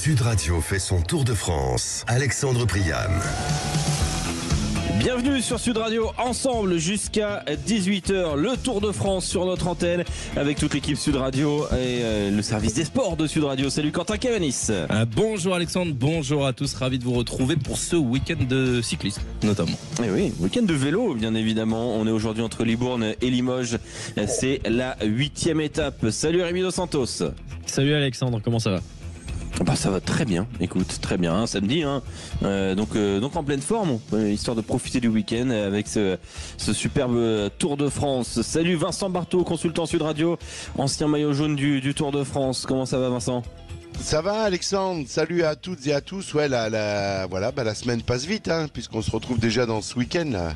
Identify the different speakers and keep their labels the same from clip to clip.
Speaker 1: Sud Radio fait son tour de France. Alexandre Priane.
Speaker 2: Bienvenue sur Sud Radio, ensemble jusqu'à 18h, le Tour de France sur notre antenne avec toute l'équipe Sud Radio et le service des sports de Sud Radio. Salut Quentin Cavanis.
Speaker 3: Bonjour Alexandre, bonjour à tous, ravi de vous retrouver pour ce week-end de cyclisme notamment.
Speaker 2: Et oui, week-end de vélo bien évidemment, on est aujourd'hui entre Libourne et Limoges, c'est la 8e étape. Salut Rémi Dos Santos.
Speaker 4: Salut Alexandre, comment ça va ?
Speaker 2: Bah ça va très bien, écoute, très bien, samedi, donc en pleine forme, histoire de profiter du week-end avec ce superbe Tour de France. Salut Vincent Barthaud, consultant Sud Radio, ancien maillot jaune du Tour de France. Comment ça va Vincent ?
Speaker 5: Ça va Alexandre, salut à toutes et à tous. Ouais, la semaine passe vite, puisqu'on se retrouve déjà dans ce week-end là.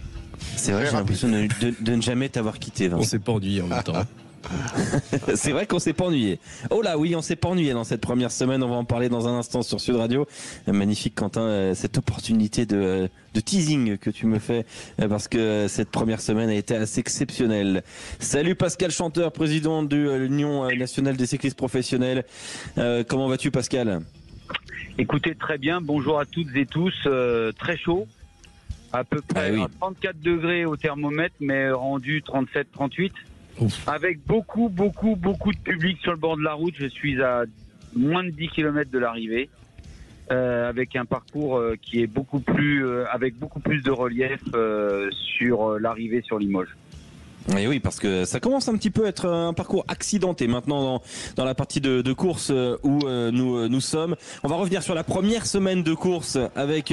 Speaker 2: C'est vrai, j'ai l'impression de ne jamais t'avoir quitté Vincent.
Speaker 3: On s'est pas ennuyé en même temps.
Speaker 2: C'est vrai qu'on s'est pas ennuyé. Oh là oui, on s'est pas ennuyé dans cette première semaine. On va en parler dans un instant sur Sud Radio. Magnifique Quentin, cette opportunité de teasing que tu me fais parce que cette première semaine a été assez exceptionnelle. Salut Pascal Chanteur, président de l'Union nationale des cyclistes professionnels. Comment vas-tu Pascal ?
Speaker 6: Écoutez, très bien. Bonjour à toutes et tous. Très chaud. À peu près à 34 degrés au thermomètre, mais rendu 37-38. Ouf. Avec beaucoup de public sur le bord de la route. Je suis à moins de 10 km de l'arrivée, avec un parcours qui est avec beaucoup plus de relief sur l'arrivée sur Limoges.
Speaker 2: Et oui, parce que ça commence un petit peu à être un parcours accidenté maintenant dans la partie de course où nous sommes. On va revenir sur la première semaine de course avec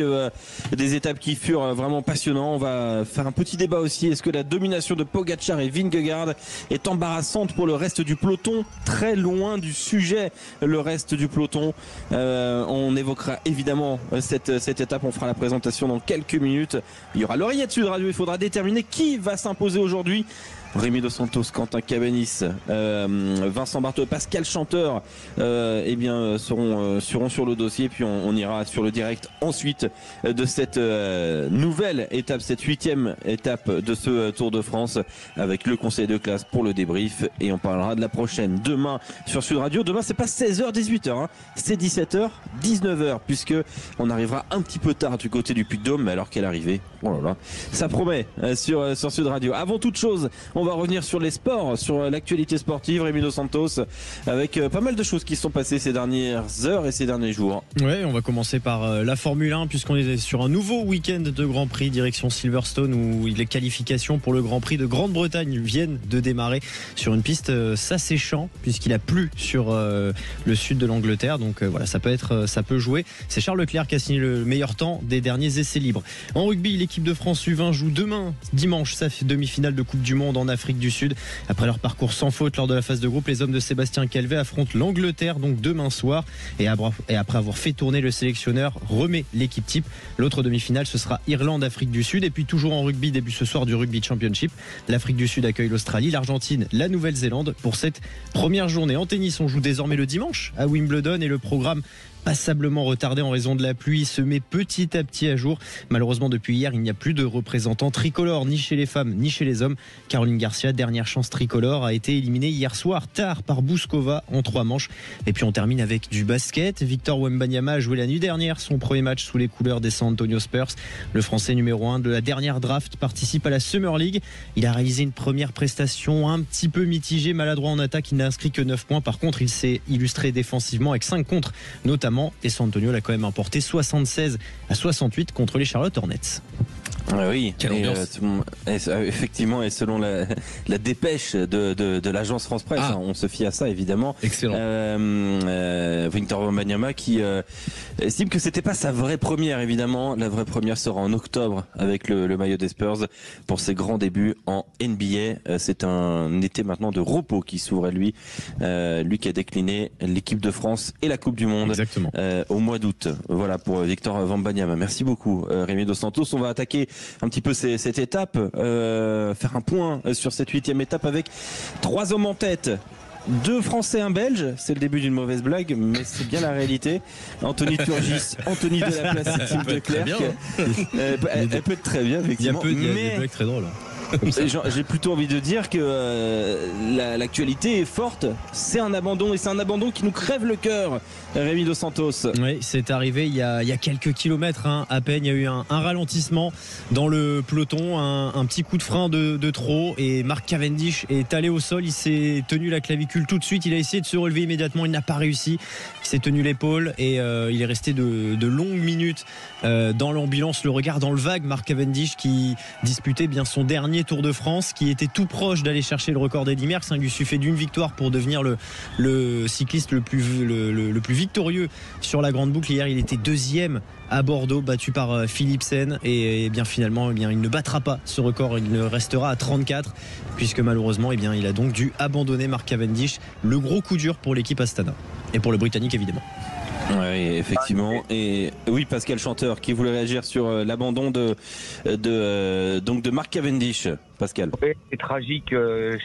Speaker 2: des étapes qui furent vraiment passionnantes. On va faire un petit débat aussi. Est-ce que la domination de Pogačar et Vingegaard est embarrassante pour le reste du peloton ? Très loin du sujet, le reste du peloton. On évoquera évidemment cette étape. On fera la présentation dans quelques minutes. Il y aura l'oreillette Sud Radio. Il faudra déterminer qui va s'imposer aujourd'hui. Rémi Dos Santos, Quentin Cavanis, Vincent Barthaud, Pascal Chanteur, seront sur le dossier. Puis on ira sur le direct ensuite de cette nouvelle étape, cette 8e étape de ce Tour de France avec le conseil de classe pour le débrief et on parlera de la prochaine demain sur Sud Radio. Demain c'est pas 16h 18h, c'est 17h 19h puisque on arrivera un petit peu tard du côté du Puy-de-Dôme, mais alors quelle arrivée, oh là là, ça promet sur Sud Radio. Avant toute chose, on va revenir sur les sports, sur l'actualité sportive, Rémi Dos Santos, avec pas mal de choses qui sont passées ces dernières heures et ces derniers jours.
Speaker 4: Ouais, on va commencer par la Formule 1 puisqu'on est sur un nouveau week-end de Grand Prix direction Silverstone où les qualifications pour le Grand Prix de Grande-Bretagne viennent de démarrer sur une piste s'asséchant puisqu'il a plu sur le sud de l'Angleterre. Donc voilà, ça peut jouer. C'est Charles Leclerc qui a signé le meilleur temps des derniers essais libres. En rugby, l'équipe de France U20 joue dimanche sa demi-finale de Coupe du Monde en Afrique du Sud. Après leur parcours sans faute lors de la phase de groupe, les hommes de Sébastien Calvet affrontent l'Angleterre donc demain soir et après avoir fait tourner le sélectionneur remet l'équipe type. L'autre demi-finale ce sera Irlande-Afrique du Sud et puis toujours en rugby, début ce soir du Rugby Championship. L'Afrique du Sud accueille l'Australie, l'Argentine, la Nouvelle-Zélande pour cette première journée. En tennis, on joue désormais le dimanche à Wimbledon et le programme passablement retardé en raison de la pluie se met petit à petit à jour. Malheureusement depuis hier il n'y a plus de représentants tricolores ni chez les femmes ni chez les hommes. Caroline Garcia, dernière chance tricolore, a été éliminée hier soir tard par Bouskova en 3 manches. Et puis on termine avec du basket. Victor Wembanyama a joué la nuit dernière son premier match sous les couleurs des San Antonio Spurs. Le français numéro 1 de la dernière draft participe à la Summer League. Il a réalisé une première prestation un petit peu mitigée, maladroit en attaque, il n'a inscrit que 9 points. Par contre il s'est illustré défensivement avec 5 contres notamment. Et San Antonio l'a quand même emporté 76-68 contre les Charlotte Hornets.
Speaker 2: Oui, effectivement, et selon la dépêche de l'agence France Presse, on se fie à ça évidemment.
Speaker 3: Excellent.
Speaker 2: Victor Wembanyama qui estime que c'était pas sa vraie première, évidemment. La vraie première sera en octobre avec le maillot des Spurs pour ses grands débuts en NBA. C'est un été maintenant de repos qui s'ouvre à lui. Lui qui a décliné l'équipe de France et la Coupe du Monde au mois d'août. Voilà pour Victor Wembanyama. Merci beaucoup Rémi Dos Santos. On va attaquer un petit peu cette étape, faire un point sur cette 8e étape avec 3 hommes en tête. 2 Français, un Belge, c'est le début d'une mauvaise blague, mais c'est bien la réalité. Anthony Turgis, Anthony Delaplace et Tim de Clercq. Elle peut être très bien, effectivement.
Speaker 4: Il y a des blagues très drôles.
Speaker 2: J'ai plutôt envie de dire que l'actualité est forte. C'est un abandon et c'est un abandon qui nous crève le cœur. Rémi Dos Santos.
Speaker 4: Oui, c'est arrivé il y a quelques kilomètres à peine. Il y a eu un ralentissement dans le peloton, un petit coup de frein de trop et Mark Cavendish est allé au sol. Il s'est tenu la clavicule tout de suite. Il a essayé de se relever immédiatement. Il n'a pas réussi. Il s'est tenu l'épaule et il est resté de longues minutes dans l'ambulance, le regard dans le vague. Mark Cavendish qui disputait bien son dernier Tour de France, qui était tout proche d'aller chercher le record d'Eddy Merckx. Il lui suffit d'une victoire pour devenir le cycliste le plus victorieux sur la grande boucle. Hier, il était deuxième à Bordeaux, battu par Philipsen et bien finalement il ne battra pas ce record. Il restera à 34 puisque malheureusement il a donc dû abandonner Mark Cavendish. Le gros coup dur pour l'équipe Astana et pour le Britannique évidemment.
Speaker 2: Oui, effectivement. Et oui, Pascal Chanteur qui voulait réagir sur l'abandon de Mark Cavendish. Pascal.
Speaker 6: Oui, c'est tragique.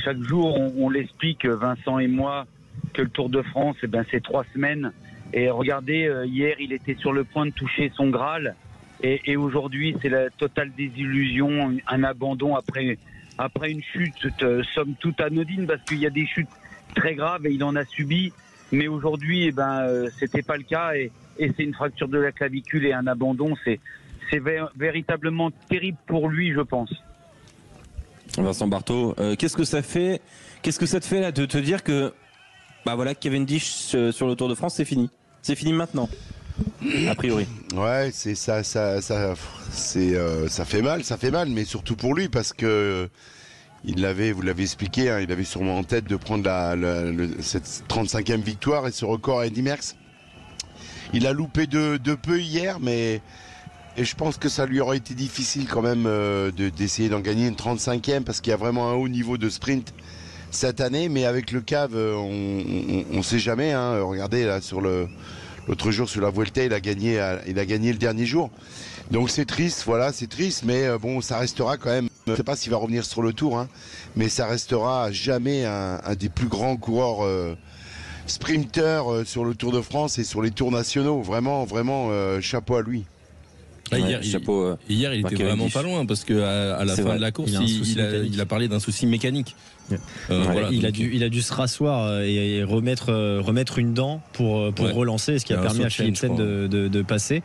Speaker 6: Chaque jour, on l'explique, Vincent et moi, que le Tour de France, c'est 3 semaines. Et regardez, hier, il était sur le point de toucher son Graal. Et aujourd'hui, c'est la totale désillusion, un abandon après une chute, somme toute anodine, parce qu'il y a des chutes très graves et il en a subi. Mais aujourd'hui, c'était pas le cas et c'est une fracture de la clavicule et un abandon. C'est véritablement terrible pour lui, je pense.
Speaker 2: Vincent Barthaud, qu'est-ce que ça te fait là de te dire que Cavendish sur le Tour de France, c'est fini maintenant, a priori.
Speaker 5: Ouais, c'est ça fait mal, mais surtout pour lui parce que vous l'avez expliqué, il avait sûrement en tête de prendre cette 35e victoire et ce record à Eddy Merckx. Il a loupé de peu hier, et je pense que ça lui aurait été difficile quand même d'essayer d'en gagner une 35e parce qu'il y a vraiment un haut niveau de sprint cette année, mais avec le cave, on sait jamais. Regardez là l'autre jour sur la Vuelta, il a gagné le dernier jour. Donc c'est triste, mais ça restera quand même. Je ne sais pas s'il va revenir sur le Tour, mais ça restera à jamais un des plus grands coureurs sprinteurs sur le Tour de France et sur les tours nationaux. Vraiment, chapeau à lui.
Speaker 3: Hier, il était vraiment pas loin parce que à la fin de la course, il a parlé d'un souci mécanique.
Speaker 4: Il a dû se rasseoir et remettre une dent pour relancer, ce qui a permis à Philipsen de passer.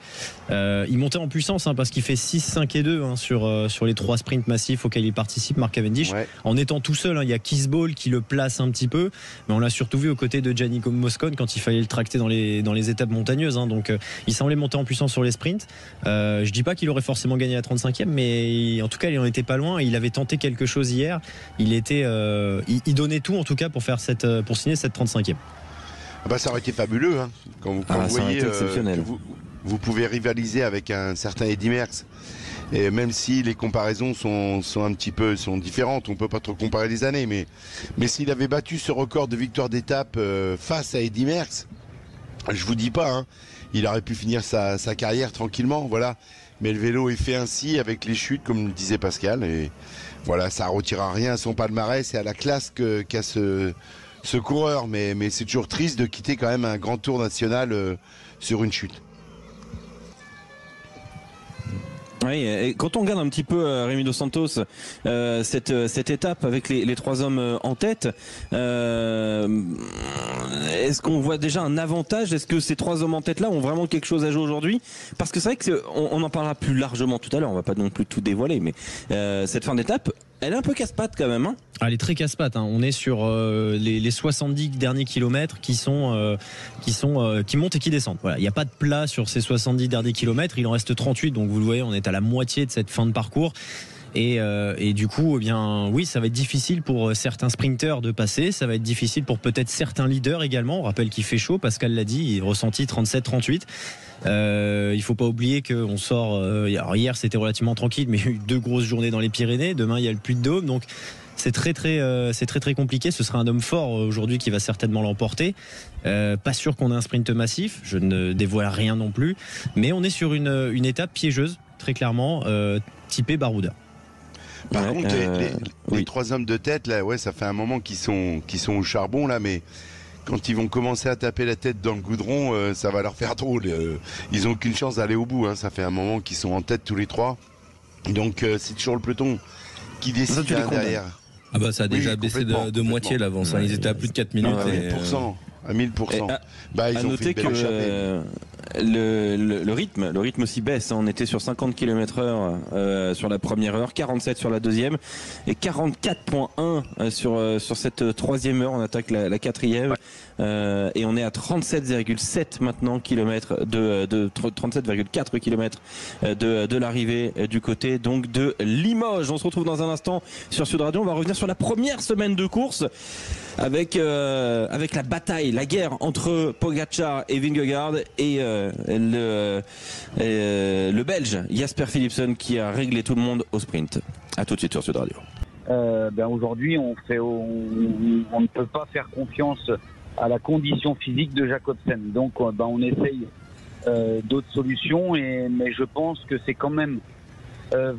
Speaker 4: Il montait en puissance parce qu'il fait 6, 5 et 2 sur les 3 sprints massifs auxquels il participe, Mark Cavendish, en étant tout seul. Il y a Kisball qui le place un petit peu, mais on l'a surtout vu aux côtés de Gianni Moscon quand il fallait le tracter dans les étapes montagneuses. Donc il semblait monter en puissance sur les sprints. Je dis pas qu'il aurait forcément gagné la 35e, mais en tout cas il en était pas loin. Il avait tenté quelque chose hier. Il donnait tout en tout cas pour signer cette 35e.
Speaker 5: Ça aurait été fabuleux quand vous voyez que vous pouvez rivaliser avec un certain Eddy Merckx. Et même si les comparaisons sont différentes, on peut pas trop comparer les années, mais s'il avait battu ce record de victoire d'étape face à Eddy Merckx, je vous dis pas, il aurait pu finir sa carrière tranquillement, voilà. Mais le vélo est fait ainsi avec les chutes, comme le disait Pascal, et voilà, ça ne retirera rien à son palmarès et à la classe qu'a ce coureur, mais c'est toujours triste de quitter quand même un grand tour national sur une chute.
Speaker 2: Oui, et quand on regarde un petit peu Rémi Dos Santos, cette étape avec les 3 hommes en tête, est-ce qu'on voit déjà un avantage? Est-ce que ces 3 hommes en tête là ont vraiment quelque chose à jouer aujourd'hui? Parce que c'est vrai qu'on en parlera plus largement tout à l'heure, on va pas non plus tout dévoiler, mais cette fin d'étape, elle est un peu casse-pattes quand même.
Speaker 4: Elle est très casse-pattes. On est sur les 70 derniers kilomètres qui montent et qui descendent. Voilà, il n'y a pas de plat sur ces 70 derniers kilomètres. Il en reste 38, donc vous le voyez, on est à la moitié de cette fin de parcours. Et du coup, oui, ça va être difficile pour certains sprinteurs de passer. Ça va être difficile pour peut-être certains leaders également. On rappelle qu'il fait chaud. Pascal l'a dit, il ressenti 37-38. Il faut pas oublier qu'on sort. Alors hier, c'était relativement tranquille, mais il y a eu 2 grosses journées dans les Pyrénées. Demain, il y a le Puy-de-Dôme, donc c'est très compliqué. Ce sera un homme fort aujourd'hui qui va certainement l'emporter. Pas sûr qu'on ait un sprint massif. Je ne dévoile rien non plus, mais on est sur une étape piégeuse, très clairement, typée Baroudeur.
Speaker 5: Par contre, les 3 hommes de tête, là, ça fait un moment qu'ils sont au charbon, là, mais quand ils vont commencer à taper la tête dans le goudron, ça va leur faire drôle. Ils n'ont aucune chance d'aller au bout. Ça fait un moment qu'ils sont en tête tous les 3. Donc, c'est toujours le peloton qui décide derrière.
Speaker 3: Ah bah ça a déjà baissé de moitié l'avance. Ils étaient à plus de 4 minutes.
Speaker 5: À 1000%.
Speaker 2: À noter que le rythme aussi baisse. On était sur 50 km/h sur la première heure, 47 sur la deuxième et 44.1 sur cette troisième heure. On attaque la quatrième et on est à 37,7 maintenant kilomètres de 37,4 km de l'arrivée du côté donc de Limoges. On se retrouve dans un instant sur Sud Radio. On va revenir sur la première semaine de course avec la bataille, la guerre entre Pogačar et Vingegaard et le Belge Jasper Philipsen qui a réglé tout le monde au sprint. À tout de suite sur Sud Radio.
Speaker 6: Aujourd'hui, on ne peut pas faire confiance à la condition physique de Jacobsen. Donc, on essaye d'autres solutions, mais je pense que c'est quand même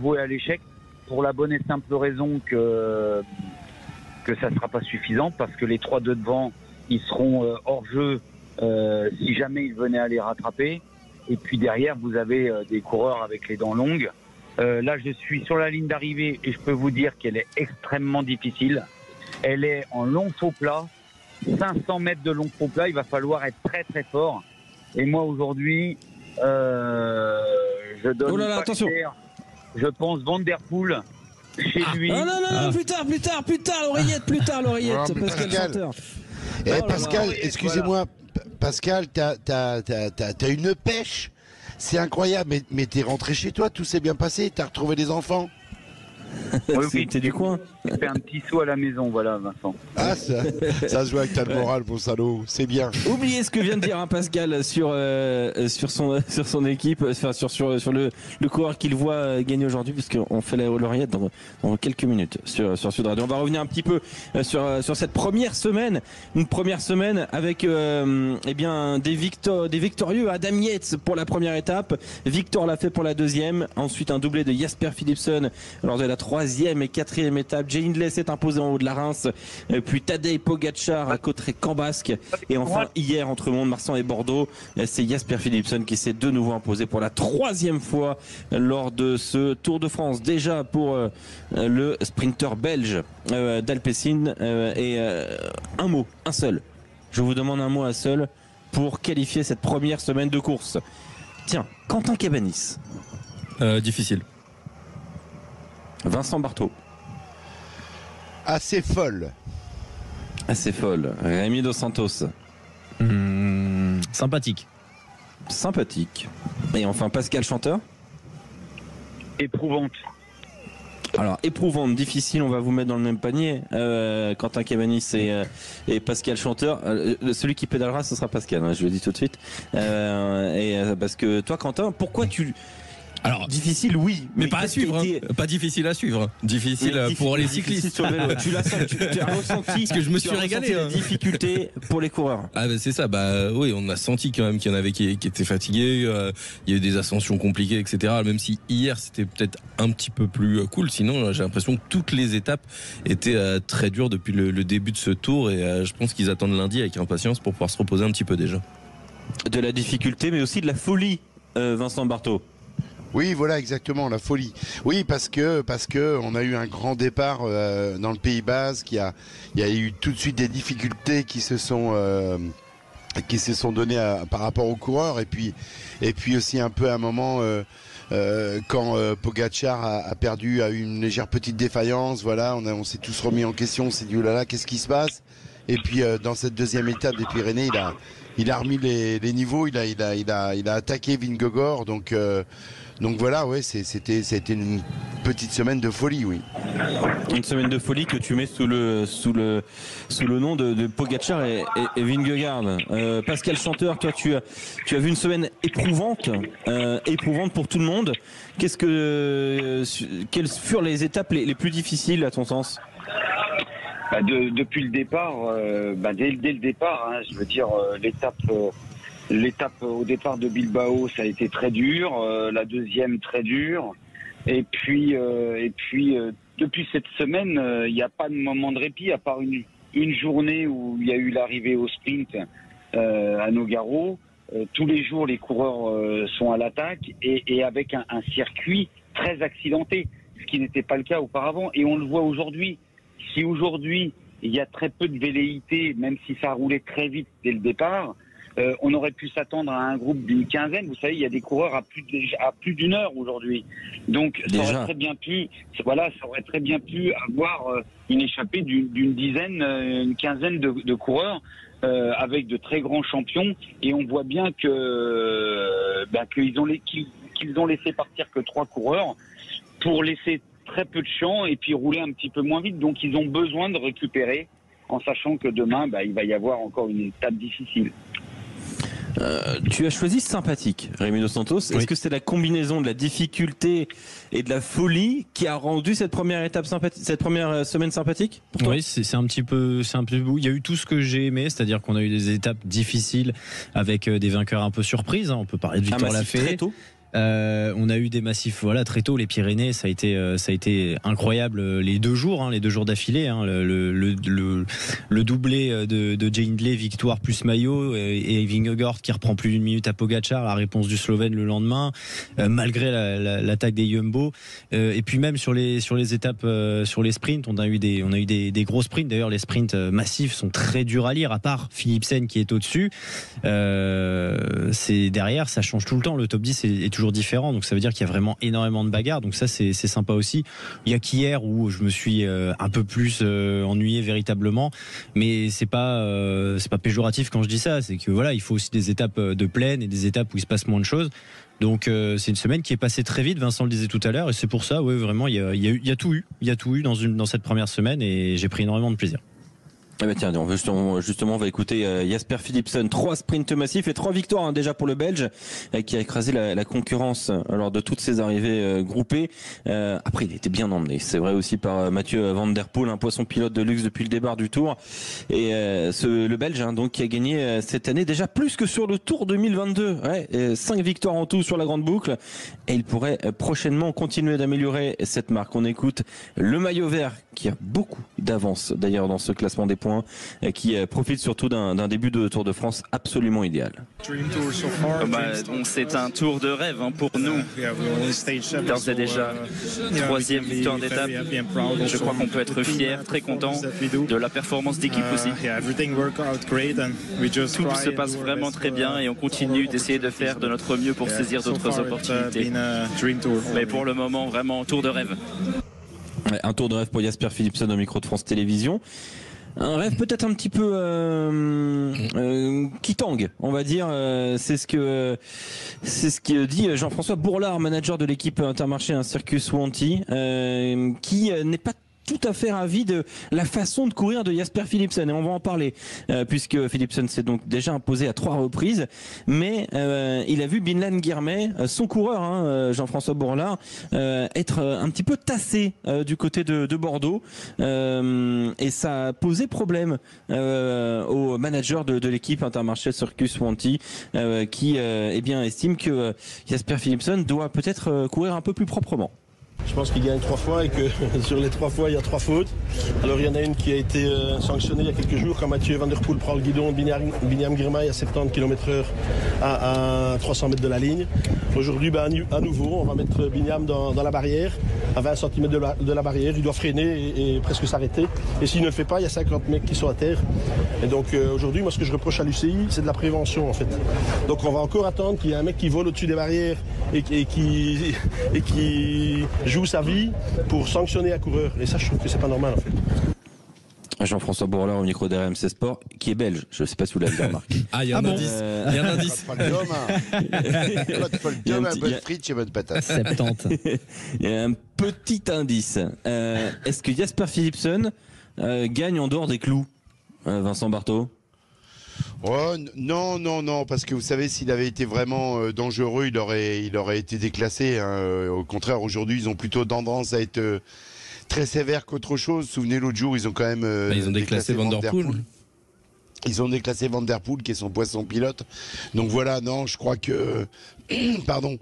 Speaker 6: voué à l'échec pour la bonne et simple raison que ça ne sera pas suffisant parce que les 3 de devant, ils seront hors jeu si jamais ils venaient à les rattraper. Et puis derrière, vous avez des coureurs avec les dents longues. Là, je suis sur la ligne d'arrivée et je peux vous dire qu'elle est extrêmement difficile. Elle est en long faux plat, 500 mètres de long faux plat. Il va falloir être très très fort. Et moi aujourd'hui, je donne
Speaker 2: attention.
Speaker 6: Je pense Van Der Poel. Chez lui.
Speaker 2: Non, plus tard, l'oreillette, Pascal.
Speaker 5: Pascal, excusez-moi, Pascal, t'as une pêche, c'est incroyable, mais t'es rentré chez toi, tout s'est bien passé, t'as retrouvé des enfants.
Speaker 6: Oui,
Speaker 2: t'es du coin.
Speaker 6: J'ai fait un petit saut à la maison, voilà, Vincent.
Speaker 5: Ah, ça se joue avec ta morale, mon salaud, c'est bien.
Speaker 2: Oubliez ce que vient de dire Pascal sur son équipe, enfin, sur le coureur qu'il voit gagner aujourd'hui, puisqu'on fait la l'oreillette dans quelques minutes sur Sud Radio. On va revenir un petit peu sur cette première semaine, une première semaine avec des victorieux. Adam Yates pour la première étape, Victor l'a fait pour la deuxième, ensuite un doublé de Jasper Philipsen lors de la troisième et quatrième étape. Jay Hindley s'est imposé en haut de la Reims, puis Tadej Pogačar à Cauterets-Cambasque, et enfin hier entre Mont-de-Marsan et Bordeaux, c'est Jasper Philipsen qui s'est de nouveau imposé pour la troisième fois lors de ce Tour de France. Déjà pour le sprinter belge d'Alpecin, et un seul. Je vous demande un mot à seul pour qualifier cette première semaine de course. Tiens, Quentin Cabanis.
Speaker 3: Difficile.
Speaker 2: Vincent Barthaud.
Speaker 5: Assez folle.
Speaker 2: Rémi Dos Santos.
Speaker 4: Sympathique.
Speaker 2: Et enfin Pascal Chanteur.
Speaker 6: Éprouvante.
Speaker 2: Alors éprouvante, difficile, on va vous mettre dans le même panier. Quentin Cabanis et Pascal Chanteur. Celui qui pédalera, ce sera Pascal, hein, je le dis tout de suite. Parce que toi, Quentin, pourquoi tu...
Speaker 3: Alors,
Speaker 2: difficile, oui,
Speaker 3: mais pas à suivre. Pas difficile à suivre. Difficile pour les cyclistes.
Speaker 2: Sur le vélo. Tu as ressenti.
Speaker 3: Parce que je me suis régalé.
Speaker 2: La difficulté pour les coureurs.
Speaker 3: Ah c'est ça. Oui, on a senti quand même qu'il y en avait qui étaient fatigués. Il y a eu des ascensions compliquées, etc. Même si hier c'était peut-être un petit peu plus cool. Sinon, j'ai l'impression que toutes les étapes étaient très dures depuis le début de ce tour. Et je pense qu'ils attendent lundi avec impatience pour pouvoir se reposer un petit peu déjà.
Speaker 2: De la difficulté, mais aussi de la folie, Vincent Barthaud.
Speaker 5: Oui, voilà, exactement, la folie. Oui, parce que on a eu un grand départ dans le Pays Basque. Il y a eu tout de suite des difficultés qui se sont données par rapport aux coureurs, et puis aussi un peu à un moment quand Pogačar a eu une légère petite défaillance. Voilà, on s'est tous remis en question. On s'est dit oulala, qu'est-ce qui se passe? Et puis dans cette deuxième étape des Pyrénées, il a remis les niveaux. Il a attaqué Vingegaard. Donc voilà, ouais, c'était une petite semaine de folie, oui.
Speaker 2: Une semaine de folie que tu mets sous le nom de Pogačar et Vingegaard. Pascal Chanteur, toi tu as vu une semaine éprouvante pour tout le monde. Quelles furent les étapes les plus difficiles à ton sens?
Speaker 6: Depuis le départ, dès le départ, hein, je veux dire l'étape au départ de Bilbao, ça a été très dur. La deuxième, très dure. Et puis depuis cette semaine, il n'y a pas de moment de répit, à part une journée où il y a eu l'arrivée au sprint à Nogaro. Tous les jours, les coureurs sont à l'attaque et avec un circuit très accidenté. Ce qui n'était pas le cas auparavant. Et on le voit aujourd'hui. Si aujourd'hui, il y a très peu de velléité, même si ça roulait très vite dès le départ, on aurait pu s'attendre à un groupe d'une quinzaine. Vous savez, il y a des coureurs à plus d'une heure aujourd'hui. Donc, ça aurait très bien pu avoir une échappée d'une dizaine, une quinzaine de coureurs avec de très grands champions. Et on voit bien qu'ils ont laissé partir que 3 coureurs pour laisser très peu de champ et puis rouler un petit peu moins vite. Donc, ils ont besoin de récupérer en sachant que demain, il va y avoir encore une étape difficile.
Speaker 2: Tu as choisi sympathique, Rémi Dos Santos. Oui. Est-ce que c'est la combinaison de la difficulté et de la folie qui a rendu cette première étape sympathique, cette première semaine sympathique pour toi?
Speaker 4: Oui, c'est un petit peu. Il y a eu tout ce que j'ai aimé, c'est-à-dire qu'on a eu des étapes difficiles avec des vainqueurs un peu surprises. On peut parler de Victor Lafay. On a eu des massifs très tôt, les Pyrénées, ça a été incroyable les 2 jours, les 2 jours d'affilée, le doublé de Jay Hindley, victoire plus maillot, et Vingegaard qui reprend plus d'une minute à Pogačar, la réponse du Slovène le lendemain, malgré l'attaque des Jumbo, et puis même sur les étapes, sur les sprints, on a eu des gros sprints. D'ailleurs, les sprints massifs sont très durs à lire, à part Philipsen qui est au-dessus. C'est derrière, ça change tout le temps. Le top 10 est toujours différent, donc ça veut dire qu'il y a vraiment énormément de bagarres, donc ça c'est sympa aussi. Il y a qu'hier où je me suis un peu plus ennuyé véritablement, mais c'est pas péjoratif quand je dis ça, c'est que il faut aussi des étapes de plaine et des étapes où il se passe moins de choses. Donc c'est une semaine qui est passée très vite, Vincent le disait tout à l'heure, et c'est pour ça vraiment il y a tout eu dans cette première semaine, et j'ai pris énormément de plaisir.
Speaker 2: Eh ben tiens, justement, on va écouter Jasper Philipsen. 3 sprints massifs et 3 victoires déjà pour le Belge, qui a écrasé la concurrence lors de toutes ses arrivées groupées. Après, il était bien emmené, c'est vrai aussi, par Mathieu Van Der Poel, un poisson pilote de luxe depuis le départ du Tour. Et le Belge, donc, qui a gagné cette année déjà plus que sur le Tour 2022. 5 victoires en tout sur la grande boucle, et il pourrait prochainement continuer d'améliorer cette marque. On écoute le maillot vert, qui a beaucoup d'avance d'ailleurs dans ce classement des points, qui profite surtout d'un début de Tour de France absolument idéal.
Speaker 7: C'est un tour de rêve pour nous. D'ores et déjà 3e victoire d'étape. Je crois qu'on peut être fier, très content de la performance d'équipe aussi. Tout se passe vraiment très bien et on continue d'essayer de faire de notre mieux pour saisir d'autres opportunités. Mais pour le moment, vraiment tour de rêve.
Speaker 2: Un tour de rêve pour Jasper Philipsen au micro de France Télévisions. Un rêve peut-être un petit peu qui tangue, on va dire. C'est ce que dit Jean-François Bourlard, manager de l'équipe Intermarché Circus Wanty, qui n'est pas tout à fait ravi de la façon de courir de Jasper Philipsen, et on va en parler puisque Philipsen s'est donc déjà imposé à 3 reprises, mais il a vu Biniam Girmay, son coureur, Jean-François Bourlard, être un petit peu tassé du côté de Bordeaux, et ça a posé problème au manager de l'équipe Intermarché Circus Wanty, qui estime que Jasper Philipsen doit peut-être courir un peu plus proprement.
Speaker 8: Je pense qu'il gagne 3 fois et que sur les 3 fois, il y a 3 fautes. Alors il y en a une qui a été sanctionnée il y a quelques jours quand Mathieu Van Der Poel prend le guidon, Biniam Girmay à 70 km/h à 300 mètres de la ligne. Aujourd'hui, à nouveau, on va mettre Biniam dans la barrière, à 20 cm de la barrière. Il doit freiner et presque s'arrêter. Et s'il ne le fait pas, il y a 50 mecs qui sont à terre. Et donc aujourd'hui, moi ce que je reproche à l'UCI, c'est de la prévention en fait. Donc on va encore attendre qu'il y ait un mec qui vole au-dessus des barrières et qui joue sa vie pour sanctionner un coureur. Et ça, je trouve que c'est pas normal en fait.
Speaker 2: Jean-François Bourlard au micro d'RMC Sport, qui est belge. Je ne sais pas si vous l'avez remarqué.
Speaker 3: Il y a un indice. Il y a un indice.
Speaker 5: Pas de gomme, un bonne frite et bonne patate.
Speaker 4: 70.
Speaker 2: Il y a un petit indice. Est-ce que Jasper Philipsen gagne en dehors des clous, Vincent Barthaud?
Speaker 5: Oh, non, parce que vous savez, s'il avait été vraiment dangereux, il aurait été déclassé. Au contraire, aujourd'hui, ils ont plutôt tendance à être très sévères qu'autre chose. Souvenez, l'autre jour, ils ont quand même
Speaker 3: ils ont déclassé Van Der Poel.
Speaker 5: Ils ont déclassé Van Der Poel, qui est son poisson pilote. Donc voilà, non, je crois que... Pardon.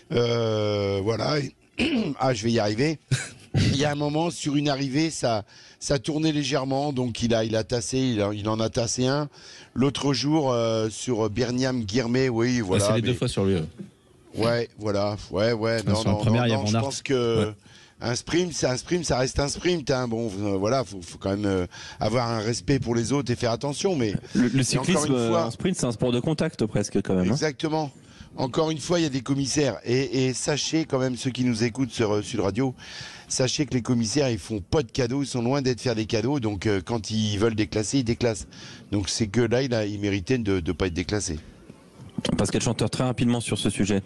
Speaker 5: Voilà. Je vais y arriver. Il y a un moment, sur une arrivée, ça tournait légèrement, donc il a tassé, il en a tassé un. L'autre jour, sur Biniam Girmay, oui, voilà.
Speaker 3: C'est les 2 fois sur lui.
Speaker 5: Ouais, voilà. Ouais.
Speaker 4: Non, je pense que
Speaker 5: un sprint, ça reste un sprint. Hein. Bon, voilà, faut quand même avoir un respect pour les autres et faire attention. Mais
Speaker 2: le cyclisme en sprint, c'est un sport de contact presque quand même.
Speaker 5: Exactement. Encore une fois, il y a des commissaires. Et sachez quand même, ceux qui nous écoutent sur Sud Radio, sachez que les commissaires, ils font pas de cadeaux, ils sont loin d'être faire des cadeaux. Donc quand ils veulent déclasser, ils déclassent. Donc c'est que là, il méritait de ne pas être déclassé.
Speaker 2: Pascal Chanteur, très rapidement sur ce sujet.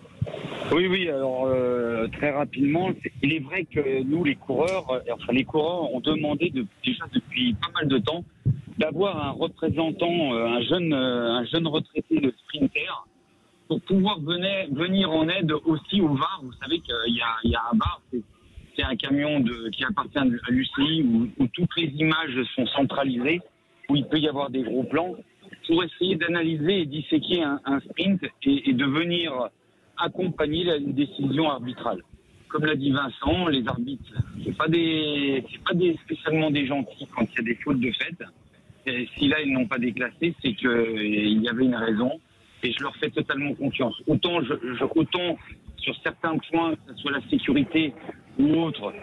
Speaker 6: Oui, alors très rapidement, il est vrai que nous, les coureurs ont demandé déjà depuis pas mal de temps d'avoir un représentant, un jeune retraité de sprinter, pour pouvoir venir en aide aussi au VAR. Vous savez qu'il y a un VAR, c'est un camion qui appartient à l'UCI où toutes les images sont centralisées, où il peut y avoir des gros plans, pour essayer d'analyser et disséquer un sprint et de venir accompagner la décision arbitrale. Comme l'a dit Vincent, les arbitres, c'est pas spécialement des gentils quand il y a des fautes de fait. Et si là ils n'ont pas déclassé, c'est qu'il y avait une raison. Et je leur fais totalement confiance. Autant sur certains points, que ce soit la sécurité ou autre,